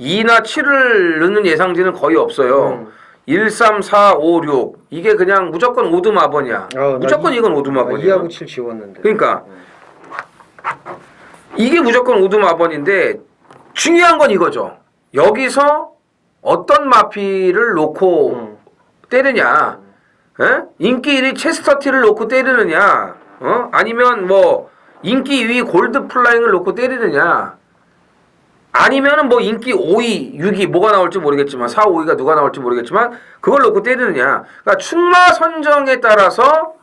2나 7을 넣는 예상지는 거의 없어요. 1, 3, 4, 5, 6 이게 그냥 무조건 오두마번이야. 무조건 이건 오두마번이야. 2하고 7 지웠는데. 그러니까 이게 무조건 오두마번인데 중요한 건 이거죠. 여기서 어떤 마필을 놓고 때리냐? 에? 인기 1위 체스터티를 놓고 때리느냐? 아니면 뭐 인기 2위 골드 플라잉을 놓고 때리느냐? 아니면은 뭐 인기 5위, 6위 뭐가 나올지 모르겠지만 4, 5위가 누가 나올지 모르겠지만 그걸 놓고 때리느냐? 그러니까 충마 선정에 따라서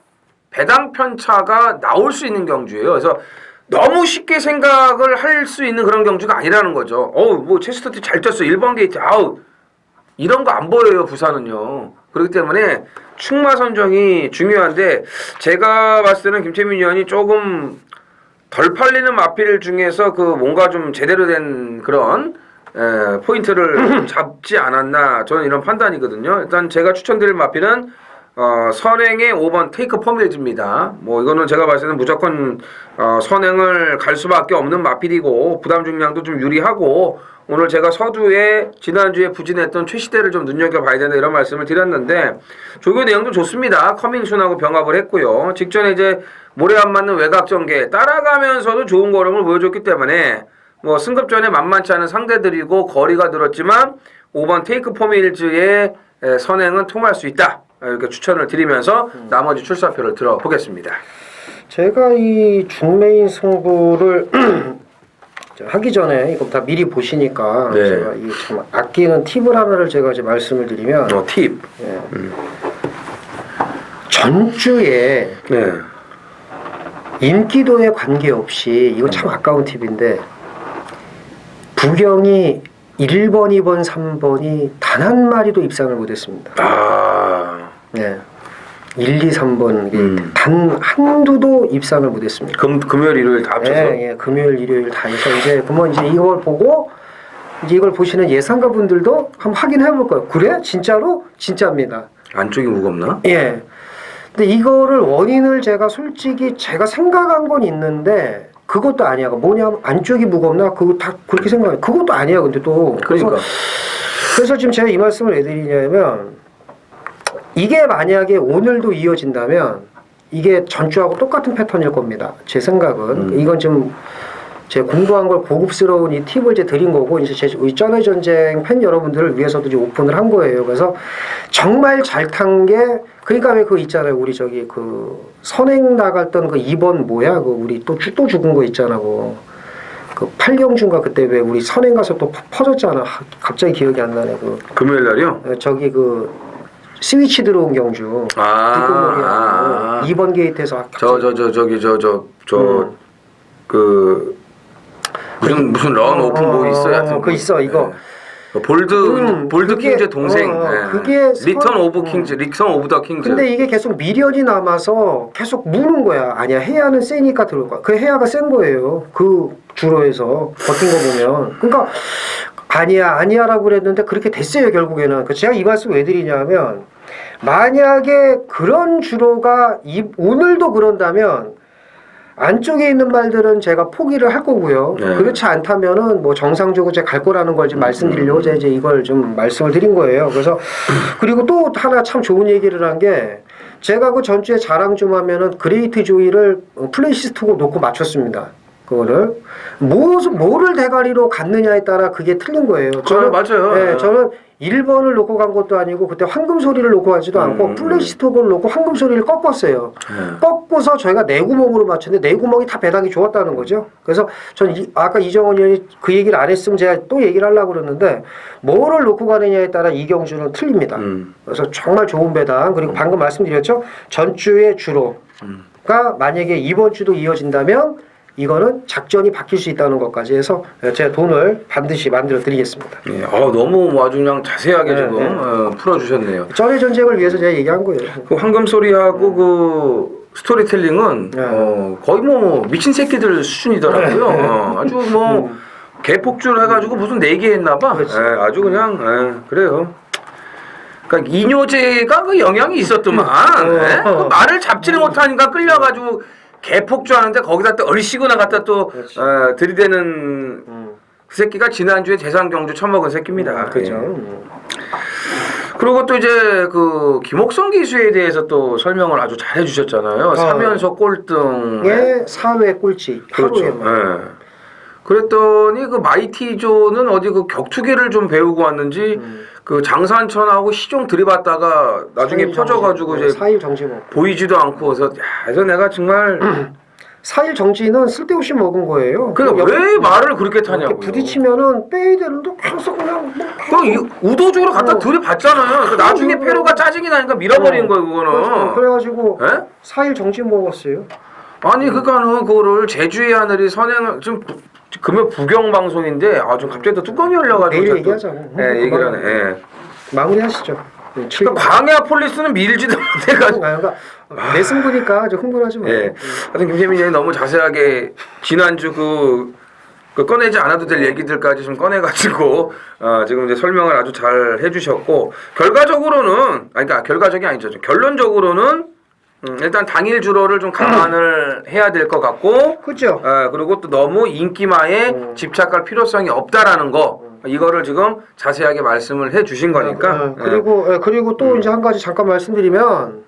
배당 편차가 나올 수 있는 경주예요. 그래서 너무 쉽게 생각을 할 수 있는 그런 경주가 아니라는 거죠. 뭐 체스터티 잘 떴어. 1번 게이트 아우 이런 거 안 보여요. 부산은요. 그렇기 때문에 충마 선정이 중요한데 제가 봤을 때는 김태민 의원이 조금 덜 팔리는 마필 중에서 그 뭔가 좀 제대로 된 그런 포인트를 잡지 않았나 저는 이런 판단이거든요. 일단 제가 추천드릴 마필은 선행의 5번 테이크 포밀즈입니다. 뭐 이거는 제가 봤을 때는 무조건 선행을 갈 수밖에 없는 마필이고 부담 중량도 좀 유리하고 오늘 제가 서두에 지난주에 부진했던 최시대를 좀 눈여겨봐야 된다 이런 말씀을 드렸는데 조교 내용도 좋습니다. 커밍순하고 병합을 했고요. 직전에 이제 모래 안 맞는 외곽 전개 따라가면서도 좋은 걸음을 보여줬기 때문에 뭐 승급전에 만만치 않은 상대들이고 거리가 늘었지만 5번 테이크 포밀즈의 선행은 통할 수 있다. 이렇게 추천을 드리면서 나머지 출사표를 들어보겠습니다. 제가 이 중메인 승부를 하기 전에 이거 다 미리 보시니까 네. 제가 이 참 아끼는 팁을 하나를 제가 이제 말씀을 드리면 팁. 예. 전주에 네. 인기도에 관계없이 이거 참 아까운 팁인데 부경이 1번, 2번, 3번이 단 한 마리도 입상을 못했습니다. 네. 1, 2, 3번 단 한두도 입상을 못했습니다. 금요일, 일요일 다 합쳐서? 예, 금요일, 일요일 다 해서 이제 그러면 이제 이걸 보고 이제 이걸 보시는 예상가 분들도 한번 확인해 볼 거예요. 그래? 진짜로? 진짜입니다. 안쪽이 무겁나? 예. 근데 이거를 원인을 제가 솔직히 제가 생각한 건 있는데 그것도 아니야. 뭐냐면 안쪽이 무겁나? 그거 다 그렇게 생각해요. 그것도 아니야. 근데 또 그러니까. 그래서 지금 제가 이 말씀을 왜 드리냐면 이게 만약에 오늘도 이어진다면 이게 전주하고 똑같은 패턴일 겁니다. 제 생각은 이건 좀 제가 공부한 걸 고급스러운 이 팁을 이제 드린 거고 이제 우리 쩌네 전쟁 팬 여러분들을 위해서도 이제 오픈을 한 거예요. 그래서 정말 잘 탄 게 그러니까 왜 그 있잖아요. 우리 저기 그 선행 나갔던 그 2번 뭐야? 그 우리 또 죽은 거 있잖아. 그 팔경주인가 그때 왜 우리 선행 가서 또 퍼졌잖아. 갑자기 기억이 안 나네. 그 금요일 날이요? 저기 그 스위치 들어온 경주. 2번 게이트에서 그 무슨 런 오픈 뭐 있어요. 그 있어 이거. 볼드 킹즈 동생. 그게 리턴 오브 킹즈, 리턴 오브 더 킹즈. 근데 이게 계속 미련이 남아서 계속 무는 거야. 아니야 해야는 세니까 들어올 거야. 그 해야가 센 거예요. 그 주로에서 버틴 거 보면. 그러니까 아니야라고 그랬는데 그렇게 됐어요 결국에는. 제가 이 말씀 왜 드리냐면 만약에 그런 주로가 오늘도 그런다면 안쪽에 있는 말들은 제가 포기를 할 거고요. 네. 그렇지 않다면은 뭐 정상적으로 제가 갈 거라는 걸 좀 말씀드리려고 제가 이제 이걸 좀 말씀을 드린 거예요. 그래서 그리고 또 하나 참 좋은 얘기를 한 게 제가 그 전주에 자랑 좀 하면은 그레이트 조이를 플레이시스트고 놓고 맞췄습니다. 그거를 뭐를 대가리로 갔느냐에 따라 그게 틀린 거예요. 저는 맞아요. 네, 저는 1번을 놓고 간 것도 아니고 그때 황금 소리를 놓고 가지도 않고 플레이스톡을 놓고 황금 소리를 꺾었어요. 꺾고서 저희가 내구멍으로 맞췄는데 내구멍이 다 배당이 좋았다는 거죠. 그래서 전 아까 이정원 의원이 그 얘기를 안 했으면 제가 또 얘기를 하려고 그랬는데 뭐를 놓고 가느냐에 따라 이 경주는 틀립니다. 그래서 정말 좋은 배당 그리고 방금 말씀드렸죠. 전주의 주로가 만약에 이번 주도 이어진다면 이거는 작전이 바뀔 수 있다는 것까지 해서 제가 돈을 반드시 만들어 드리겠습니다. 네, 너무 아주 그냥 자세하게 지금 풀어주셨네요. 쩌네 전쟁을 위해서 제가 얘기한 거예요. 그 황금 소리하고 그 스토리텔링은 거의 뭐 미친 새끼들 수준이더라고요. 아주 뭐 개폭주를 해가지고 무슨 4개 했나봐. 아주 그냥 그래요. 그러니까 이뇨제가 그 영향이 있었더만 그 말을 잡지를 못하니까 끌려가지고. 개폭주하는데 거기다 또 얼씨구나 갖다 또 들이대는 그 새끼가 지난주에 대상경주 처먹은 새끼입니다. 그렇죠. 그리고 또 이제 그 김옥성 기수에 대해서 또 설명을 아주 잘 해주셨잖아요. 3연속 꼴등의 4회 꼴찌. 그렇죠. 그랬더니 그 마이티조는 어디 그 격투기를 좀 배우고 왔는지 그 장산천하고 시종 들이받다가 나중에 4일 퍼져가지고 정지, 이제 4일 정지 먹고. 보이지도 않고 그래서 야, 그래서 내가 정말 4일 정지는 쓸데없이 먹은 거예요. 그러니까 왜 말을 그렇게 타냐고. 이렇게 부딪히면은 빼야 되는데 계속 그냥 그 의도적으로 갖다 들이받잖아요. 그 나중에 그래가지고- 페로가 짜증이 나니까 밀어버린 거예요, 그거는. 그래가지고 예? 4일 정지 먹었어요. 아니 그러니까는 그거를 제주의 하늘이 선행을 좀 금요 부경 방송인데 좀 갑자기 또 뚜껑이 열려가지고 내일 또- 얘기하자고. 예, 얘기를 하네. 예. 마무리하시죠. 그러니까 광야 폴리스는 밀지도 못해가지고. 그러니까 내 승부니까 좀 흥분하지 마. 예. 하여튼 김재민이 형이 너무 자세하게 지난주 그 꺼내지 않아도 될 얘기들까지 좀 꺼내가지고 지금 이제 설명을 아주 잘 해주셨고 결과적으로는 그러니까 결과적이 아니죠. 결론적으로는 일단 당일 주로를 좀 감안을 해야 될 것 같고 그죠? 그리고 또 너무 인기마에 집착할 필요성이 없다라는 거 이거를 지금 자세하게 말씀을 해주신 거니까 그리고 또 이제 한 가지 잠깐 말씀드리면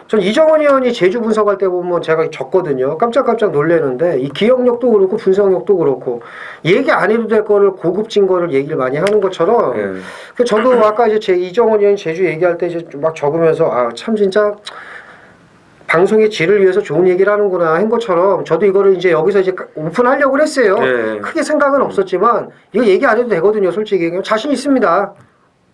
전 이정원 의원이 제주 분석할 때 보면 제가 적거든요. 깜짝깜짝 놀래는데 이 기억력도 그렇고 분석력도 그렇고 얘기 안 해도 될 거를 고급진 거를 얘기를 많이 하는 것처럼 그 저도 아까 이제 제 이정원 의원 제주 얘기할 때 이제 막 적으면서 참 진짜 방송의 질을 위해서 좋은 얘기를 하는구나 한 것처럼 저도 이거를 이제 여기서 이제 오픈하려고 했어요. 크게 생각은 없었지만 이거 얘기 안 해도 되거든요. 솔직히 자신 있습니다.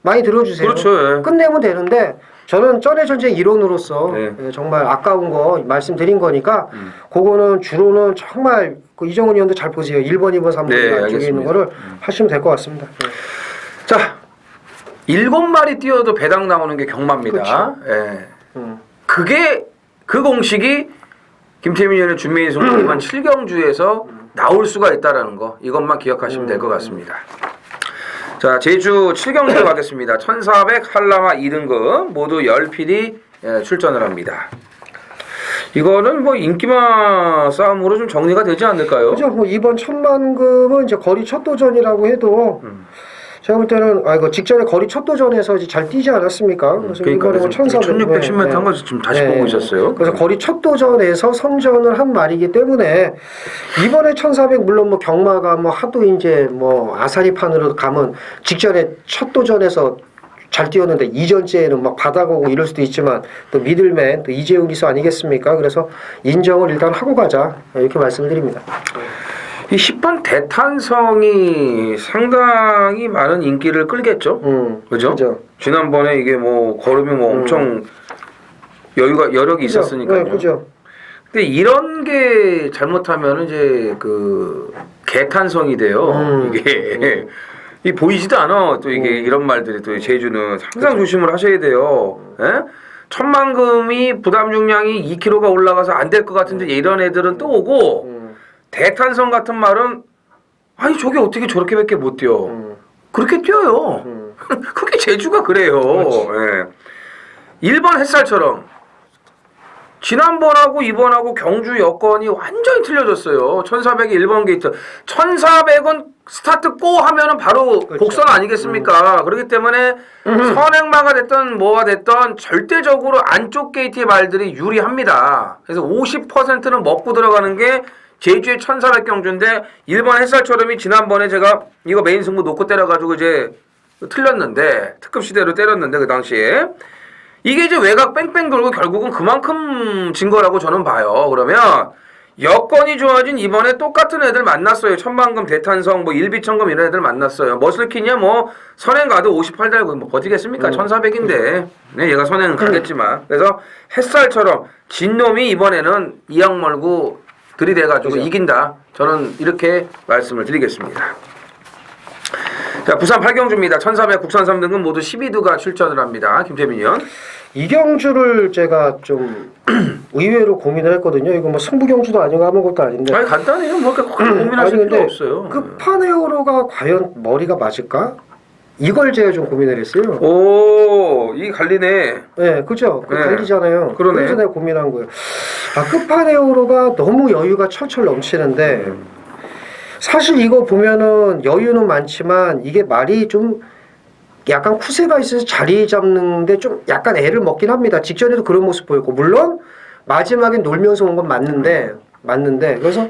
많이 들어주세요. 그렇죠. 끝내면 되는데 저는 쩐의 전쟁 이론으로서 정말 아까운 거 말씀드린 거니까 그거는 주로는 정말 그 이정훈 의원도 잘 보세요. 1번, 2번, 3번 안쪽에 있는 거를 하시면 될 것 같습니다. 자, 7마리 뛰어도 배당 나오는 게 경마입니다. 예. 그게 그 공식이 김태민 의원의 준매인 송이만 7경주에서 나올 수가 있다라는 거 이것만 기억하시면 될 것 같습니다. 자, 제주 7경주 가겠습니다. 1400 한라마 2등급 모두 10필이 출전을 합니다. 이거는 뭐 인기마 싸움으로 좀 정리가 되지 않을까요? 그죠. 뭐 이번 천만금은 이제 거리 첫 도전이라고 해도 제가 볼 때는 이거 직전에 거리 첫 도전에서 이제 잘 뛰지 않았습니까? 그래서 그러니까 이번에 1610m 한 거 지금 다시 보고 있었어요. 그래서 거리 첫 도전에서 선전을 한 말이기 때문에 이번에 1400 물론 뭐 경마가 뭐 하도 이제 뭐 아사리판으로 가면 직전에 첫 도전에서 잘 뛰었는데 이전째에는 막 바다고고 이럴 수도 있지만 또 미들맨 또 이재용 기수 아니겠습니까? 그래서 인정을 일단 하고 가자 이렇게 말씀드립니다. 이 10번 대탄성이 상당히 많은 인기를 끌겠죠. 그죠? 지난번에 이게 뭐 걸음이 뭐 엄청 여력이 있었으니까요. 네, 그죠. 근데 이런 게 잘못하면 이제 그 개탄성이 돼요. 이게 이 보이지도 않아. 또 이게 이런 말들이 또 제주는 항상 조심을 하셔야 돼요. 예? 천만금이 부담 중량이 2kg가 올라가서 안 될 것 같은데 이런 애들은 또 오고 대탄성 같은 말은 아니 저게 어떻게 저렇게밖에 못 뛰어. 그렇게 뛰어요. 그게 제주가 그래요. 예. 1번 햇살처럼 지난번하고 이번하고 경주 여건이 완전히 틀려졌어요. 1400이 1번 게이트. 1400은 스타트 고 하면은 바로 곡선 아니겠습니까? 그렇기 때문에 선행마가 됐던 뭐가 됐던 절대적으로 안쪽 게이트의 말들이 유리합니다. 그래서 50%는 먹고 들어가는 게 제주의 1400 경주인데 1번 햇살처럼이 지난번에 제가 이거 메인 승부 놓고 때려가지고 이제 틀렸는데 특급 시대로 때렸는데 그 당시에 이게 이제 외곽 뺑뺑 돌고 결국은 그만큼 진 거라고 저는 봐요. 그러면 여건이 좋아진 이번에 똑같은 애들 만났어요. 천만금, 대탄성, 뭐 일비천금 이런 애들 만났어요. 머슬킨이야 뭐 선행 가도 58 달고 뭐 버티겠습니까? 1400인데 네, 얘가 선행은 가겠지만 그래서 햇살처럼 진 놈이 이번에는 이악 멀고 들이대가지고 이긴다. 저는 이렇게 말씀을 드리겠습니다. 자, 부산 8경주입니다. 1400 국산 3등급 모두 12두가 출전을 합니다. 김태민 의원. 이 경주를 제가 좀 의외로 고민을 했거든요. 이거 뭐 승부 경주도 아니고 아무것도 아닌데. 아니 간단해요. 뭐 그렇게 고민하실 필요 없어요. 끝판에오로가 과연 머리가 맞을까? 이걸 제가 좀 고민을 했어요. 오, 이 갈리네. 네, 그죠? 그 갈리잖아요. 그러네. 그래서 내가 고민한 거예요. 끝판에오로가 너무 여유가 철철 넘치는데 사실 이거 보면은 여유는 많지만 이게 말이 좀 약간 쿠세가 있어서 자리 잡는데 좀 약간 애를 먹긴 합니다. 직전에도 그런 모습 보였고 물론 마지막엔 놀면서 온 건 맞는데 그래서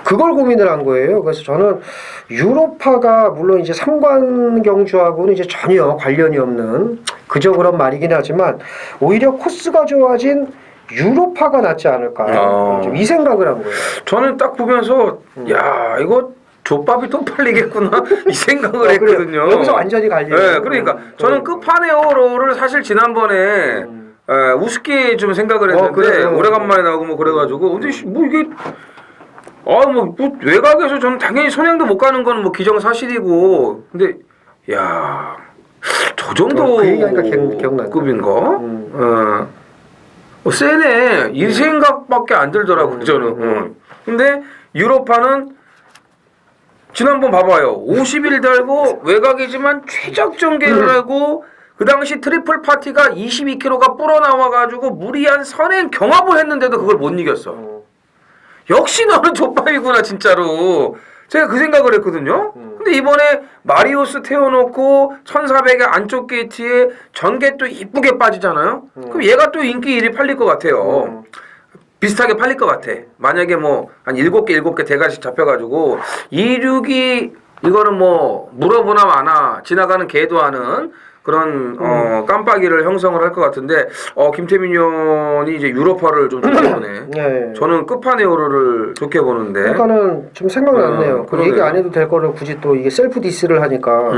그걸 고민을 한 거예요. 그래서 저는 유로파가 물론 이제 상관 경주하고는 이제 전혀 관련이 없는 그저 그런 말이긴 하지만 오히려 코스가 좋아진 유로파가 낫지 않을까. 좀 이 생각을 한 거예요. 저는 딱 보면서 야 이거 족밥이 또 팔리겠구나 이 생각을 했거든요. 여기서 완전히 갈리네. 네, 그러니까 저는 끝판에어로를 사실 지난번에 우습게 좀 생각을 했는데 그래. 오래간만에 나오고 뭐 그래가지고 근데 뭐 이게 뭐 외곽에서 저는 당연히 선행도 못 가는 건 뭐 기정사실이고 근데 야 저 정도 그 얘기하니까 기억난다. 급인가? 세네 이 생각밖에 안 들더라고요 저는. 근데 유로파는 지난번 봐봐요. 50일 달고 외곽이지만 최적 전개를 하고 그 당시 트리플 파티가 22km가 불어 나와가지고 무리한 선행 경합을 했는데도 그걸 못 이겼어. 역시 너는 족밥이구나 진짜로. 제가 그 생각을 했거든요. 근데 이번에 마리오스 태워놓고 1400의 안쪽 게이트에 전개 또 이쁘게 빠지잖아요. 그럼 얘가 또 인기 1위 팔릴 것 같아요. 비슷하게 팔릴 것 같아. 만약에 뭐 한 7개 대가씩 잡혀가지고 2, 6이 이거는 뭐 물어보나 마나 지나가는 개도 하는 그런 깜빡이를 형성을 할 것 같은데 김태민 의원이 이제 유로파를 좀 좋게 보네. 네. 저는 끝판에어로를 좋게 보는데. 그러니까는 좀 생각났네요. 그 그러네요. 얘기 안 해도 될 거를 굳이 또 이게 셀프 디스를 하니까.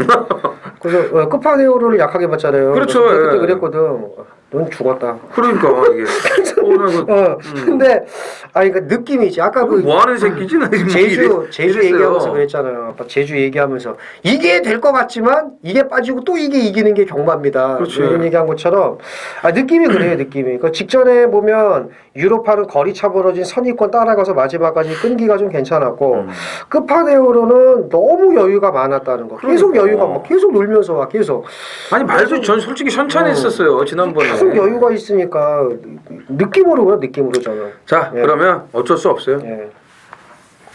그래서 끝판에어로를 약하게 봤잖아요. 그렇죠. 그래서 그때 예. 그랬거든. 넌 죽었다. 그러니까 이게. 근데 그러니까 느낌이지. 아까 그 뭐 하는 새끼지? 나 지금 제주 이랬어요. 얘기하면서 그랬잖아요. 아빠 제주 얘기하면서 이게 될 것 같지만 이게 빠지고 또 이게 이기는 게 경마입니다. 그렇죠. 이런 얘기한 것처럼 느낌이 그래요. 느낌이. 그 직전에 보면 유로파는 거리 차 벌어진 선입권 따라가서 마지막까지 끈기가 좀 괜찮았고 끝판에어로는 너무 여유가 많았다는 거. 계속 그러니까. 여유가 막 계속 놀면서 와 계속. 아니 말도 전 솔직히 천천했었어요 지난번에. 계속 여유가 있으니까 느낌으로 그래 느낌으로 저는. 자 예. 그러면 어쩔 수 없어요. 예.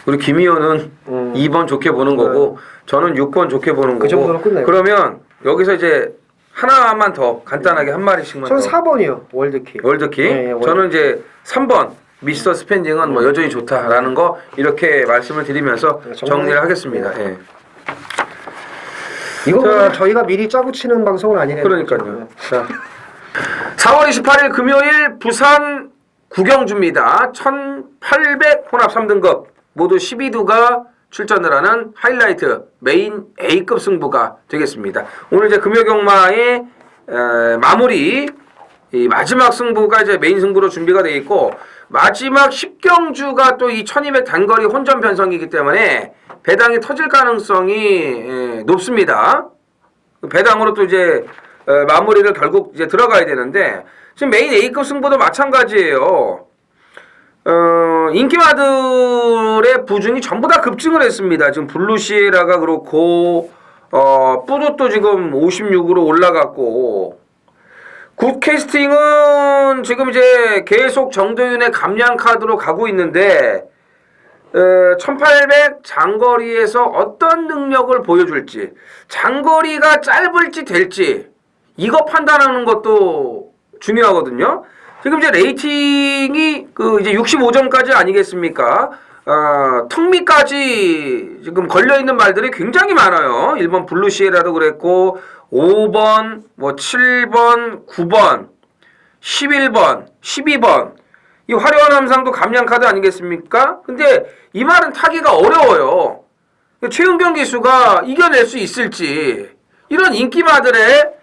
우리 김 의원은 2번 좋게 보는 거고 저는 6번 좋게 보는 그 거고. 정도로 끝내요. 그러면 여기서 이제 하나만 더 간단하게 한 마리씩만 저는 더. 4번이요. 월드키. 월드킹. 예, 월드킹. 저는 이제 3번 미스터 스펜딩은 뭐 여전히 좋다라는 거 이렇게 말씀을 드리면서 정리를 하겠습니다. 예. 이거는 저희가 미리 짜고 치는 방송은 아니네요. 그러니까요. 자, 4월 28일 금요일 부산 구경주입니다. 1800 혼합 3등급 모두 12두가 출전을 하는 하이라이트 메인 A급 승부가 되겠습니다. 오늘 이제 금요경마의 마무리 이 마지막 승부가 이제 메인 승부로 준비가 되어 있고 마지막 10경주가 또 이 1200 단거리 혼전 편성이기 때문에 배당이 터질 가능성이 높습니다. 배당으로 또 이제 마무리를 결국 이제 들어가야 되는데 지금 메인 A급 승부도 마찬가지예요. 인기마들의 부중이 전부 다 급증을 했습니다. 지금 블루시에라가 그렇고 뿌조도 지금 56으로 올라갔고 굿캐스팅은 지금 이제 계속 정도윤의 감량 카드로 가고 있는데 1800 장거리에서 어떤 능력을 보여줄지 장거리가 짧을지 될지 이거 판단하는 것도 중요하거든요. 지금 이제 레이팅이 그 이제 65점까지 아니겠습니까? 턱밑까지 지금 걸려 있는 말들이 굉장히 많아요. 1번 블루시에라도 그랬고 5번, 뭐 7번, 9번, 11번, 12번 이 화려한 함상도 감량 카드 아니겠습니까? 근데 이 말은 타기가 어려워요. 최은경 기수가 이겨낼 수 있을지 이런 인기마들의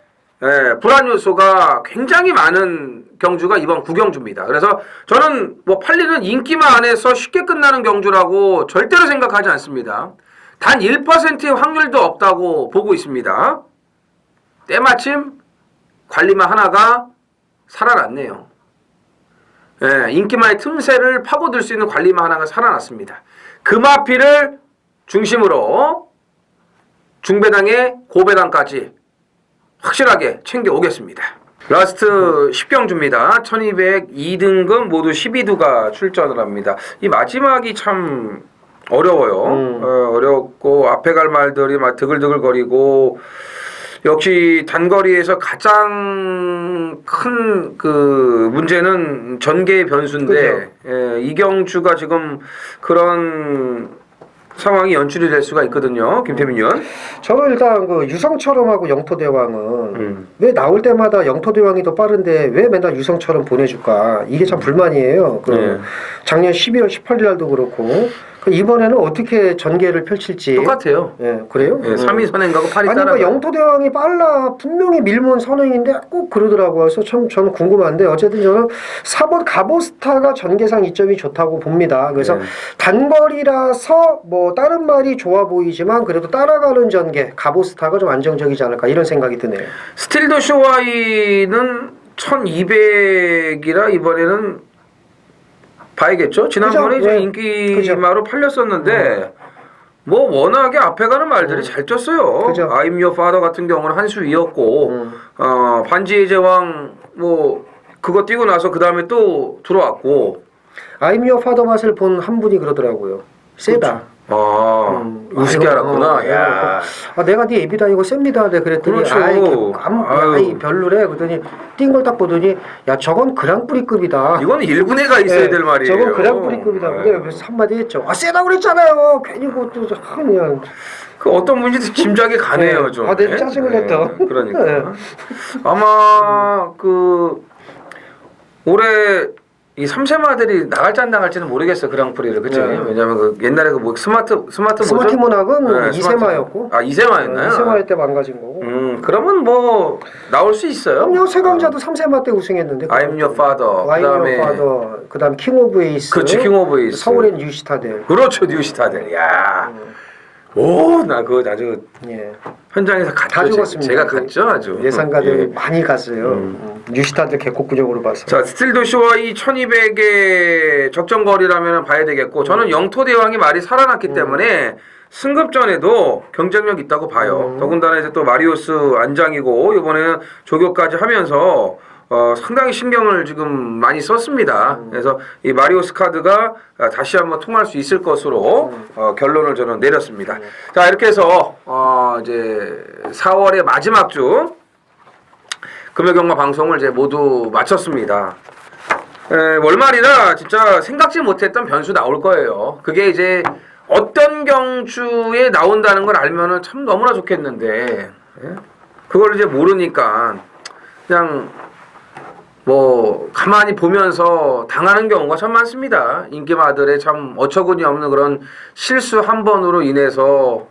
불안 요소가 굉장히 많은 경주가 이번 구경주입니다. 그래서 저는 뭐 팔리는 인기마 안에서 쉽게 끝나는 경주라고 절대로 생각하지 않습니다. 단 1%의 확률도 없다고 보고 있습니다. 때마침 관리마 하나가 살아났네요. 인기마의 틈새를 파고들 수 있는 관리마 하나가 살아났습니다. 금화피를 중심으로 중배당의 고배당까지 확실하게 챙겨오겠습니다. 라스트 10경주입니다. 1200 2등급 모두 12두가 출전을 합니다. 이 마지막이 참 어려워요. 어렵고 앞에 갈 말들이 막 드글드글거리고 역시 단거리에서 가장 큰 그 문제는 전개의 변수인데 이경주가 지금 그런 상황이 연출이 될 수가 있거든요. 김태민 의원. 저는 일단 그 유성처럼 하고 영토대왕은 왜 나올 때마다 영토대왕이 더 빠른데 왜 맨날 유성처럼 보내줄까? 이게 참 불만이에요. 그 작년 12월 18일 날도 그렇고 이번에는 어떻게 전개를 펼칠지 똑같아요. 예, 그래요? 3위 선행가고 8위 아니 따라. 그러니까 영토대왕이 빨라 분명히 밀몬 선행인데 꼭 그러더라고요. 그래서 참 저는 궁금한데 어쨌든 저는 4번 가보스타가 전개상 이점이 좋다고 봅니다. 그래서 단거리라서 뭐 다른 말이 좋아 보이지만 그래도 따라가는 전개 가보스타가 좀 안정적이지 않을까 이런 생각이 드네요. 스틸더 쇼와이는 1200이라 이번에는 봐야겠죠. 지난번에 그죠? 이제 네. 인기마로 팔렸었는데 뭐 워낙에 앞에 가는 말들이 잘 쪘어요. 그죠. I'm Your Father 같은 경우는 한 수 위였고 반지의 제왕 뭐 그거 뛰고 나서 그 다음에 또 들어왔고 I'm Your Father 맛을 본 한 분이 그러더라고요. 세다. 우습게 알았구나. 야. 아 내가 네 애비다 이거 셉니다. 내가 그랬더니 그렇죠. 아이 별로래. 그랬더니 뛴 걸 딱 보더니 야 저건 그랑프리급이다. 이건 1군에 가 있어야 될 말이에요. 저건 그랑프리급이다. 근데 그래서 한마디 했죠. 아 세다 그랬잖아요. 괜히 그것도 그냥 그 어떤 분인지 짐작이 가네요. 좀. 아, 내 짜증을 냈다. 그러니까 아마 그 올해 이 3세마들이 나갈지 안 나갈지는 모르겠어요. 그랑프리를. 그치? 왜냐면 그 옛날에 그 뭐 스마트 뭐죠? 모낙은 이세마였고. 아, 이세마였나요? 이세마일 때 망가진 거고. 그러면 뭐 나올 수 있어요. 그럼요. 세강자도 3세마 때 우승했는데. I'm Your Father. I'm Your Father. 그다음 킹 오브 에이스. 그렇지. 킹 오브 에이스. 서울엔 뉴시타델. 그렇죠. 뉴시타델. 야. 오, 나 그거 아주 현장에서 갔죠. 다 죽었습니다. 제가 갔죠, 아주. 예상가들 많이 갔어요. 뉴시타들 개코구적으로 봐서. 자, 스틸도쇼와 이 1200의 적정거리라면 봐야 되겠고 저는 영토대왕이 말이 살아났기 때문에 승급전에도 경쟁력 있다고 봐요. 더군다나 이제 또 마리오스 안장이고 이번에는 조교까지 하면서 상당히 신경을 지금 많이 썼습니다. 그래서 이 마리오스 카드가 다시 한번 통할 수 있을 것으로 결론을 저는 내렸습니다. 자, 이렇게 해서 이제 4월의 마지막 주 금요경마 방송을 이제 모두 마쳤습니다. 월말이라 진짜 생각지 못했던 변수 나올 거예요. 그게 이제 어떤 경주에 나온다는 걸 알면은 참 너무나 좋겠는데 그걸 이제 모르니까 그냥 뭐 가만히 보면서 당하는 경우가 참 많습니다. 인기마들의 참 어처구니 없는 그런 실수 한 번으로 인해서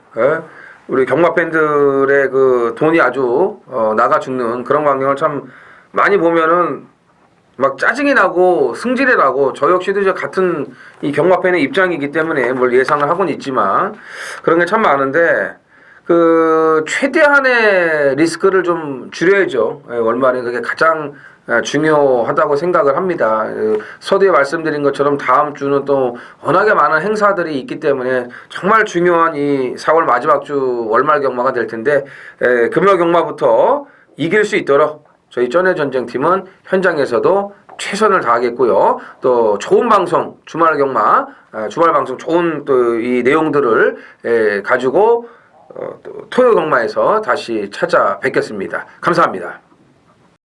우리 경마 팬들의 그 돈이 아주 나가 죽는 그런 광경을 참 많이 보면은 막 짜증이 나고 승질이 나고 저 역시도 이제 같은 이 경마 팬의 입장이기 때문에 뭘 예상을 하고는 있지만 그런 게 참 많은데 그 최대한의 리스크를 좀 줄여야죠. 월말에 그게 가장 중요하다고 생각을 합니다. 서두에 말씀드린 것처럼 다음 주는 또 워낙에 많은 행사들이 있기 때문에 정말 중요한 이 4월 마지막 주 월말 경마가 될 텐데 금요 경마부터 이길 수 있도록 저희 쩐의 전쟁팀은 현장에서도 최선을 다하겠고요. 또 좋은 방송 주말 경마 주말 방송 좋은 또 이 내용들을 가지고 또 토요 경마에서 다시 찾아뵙겠습니다. 감사합니다.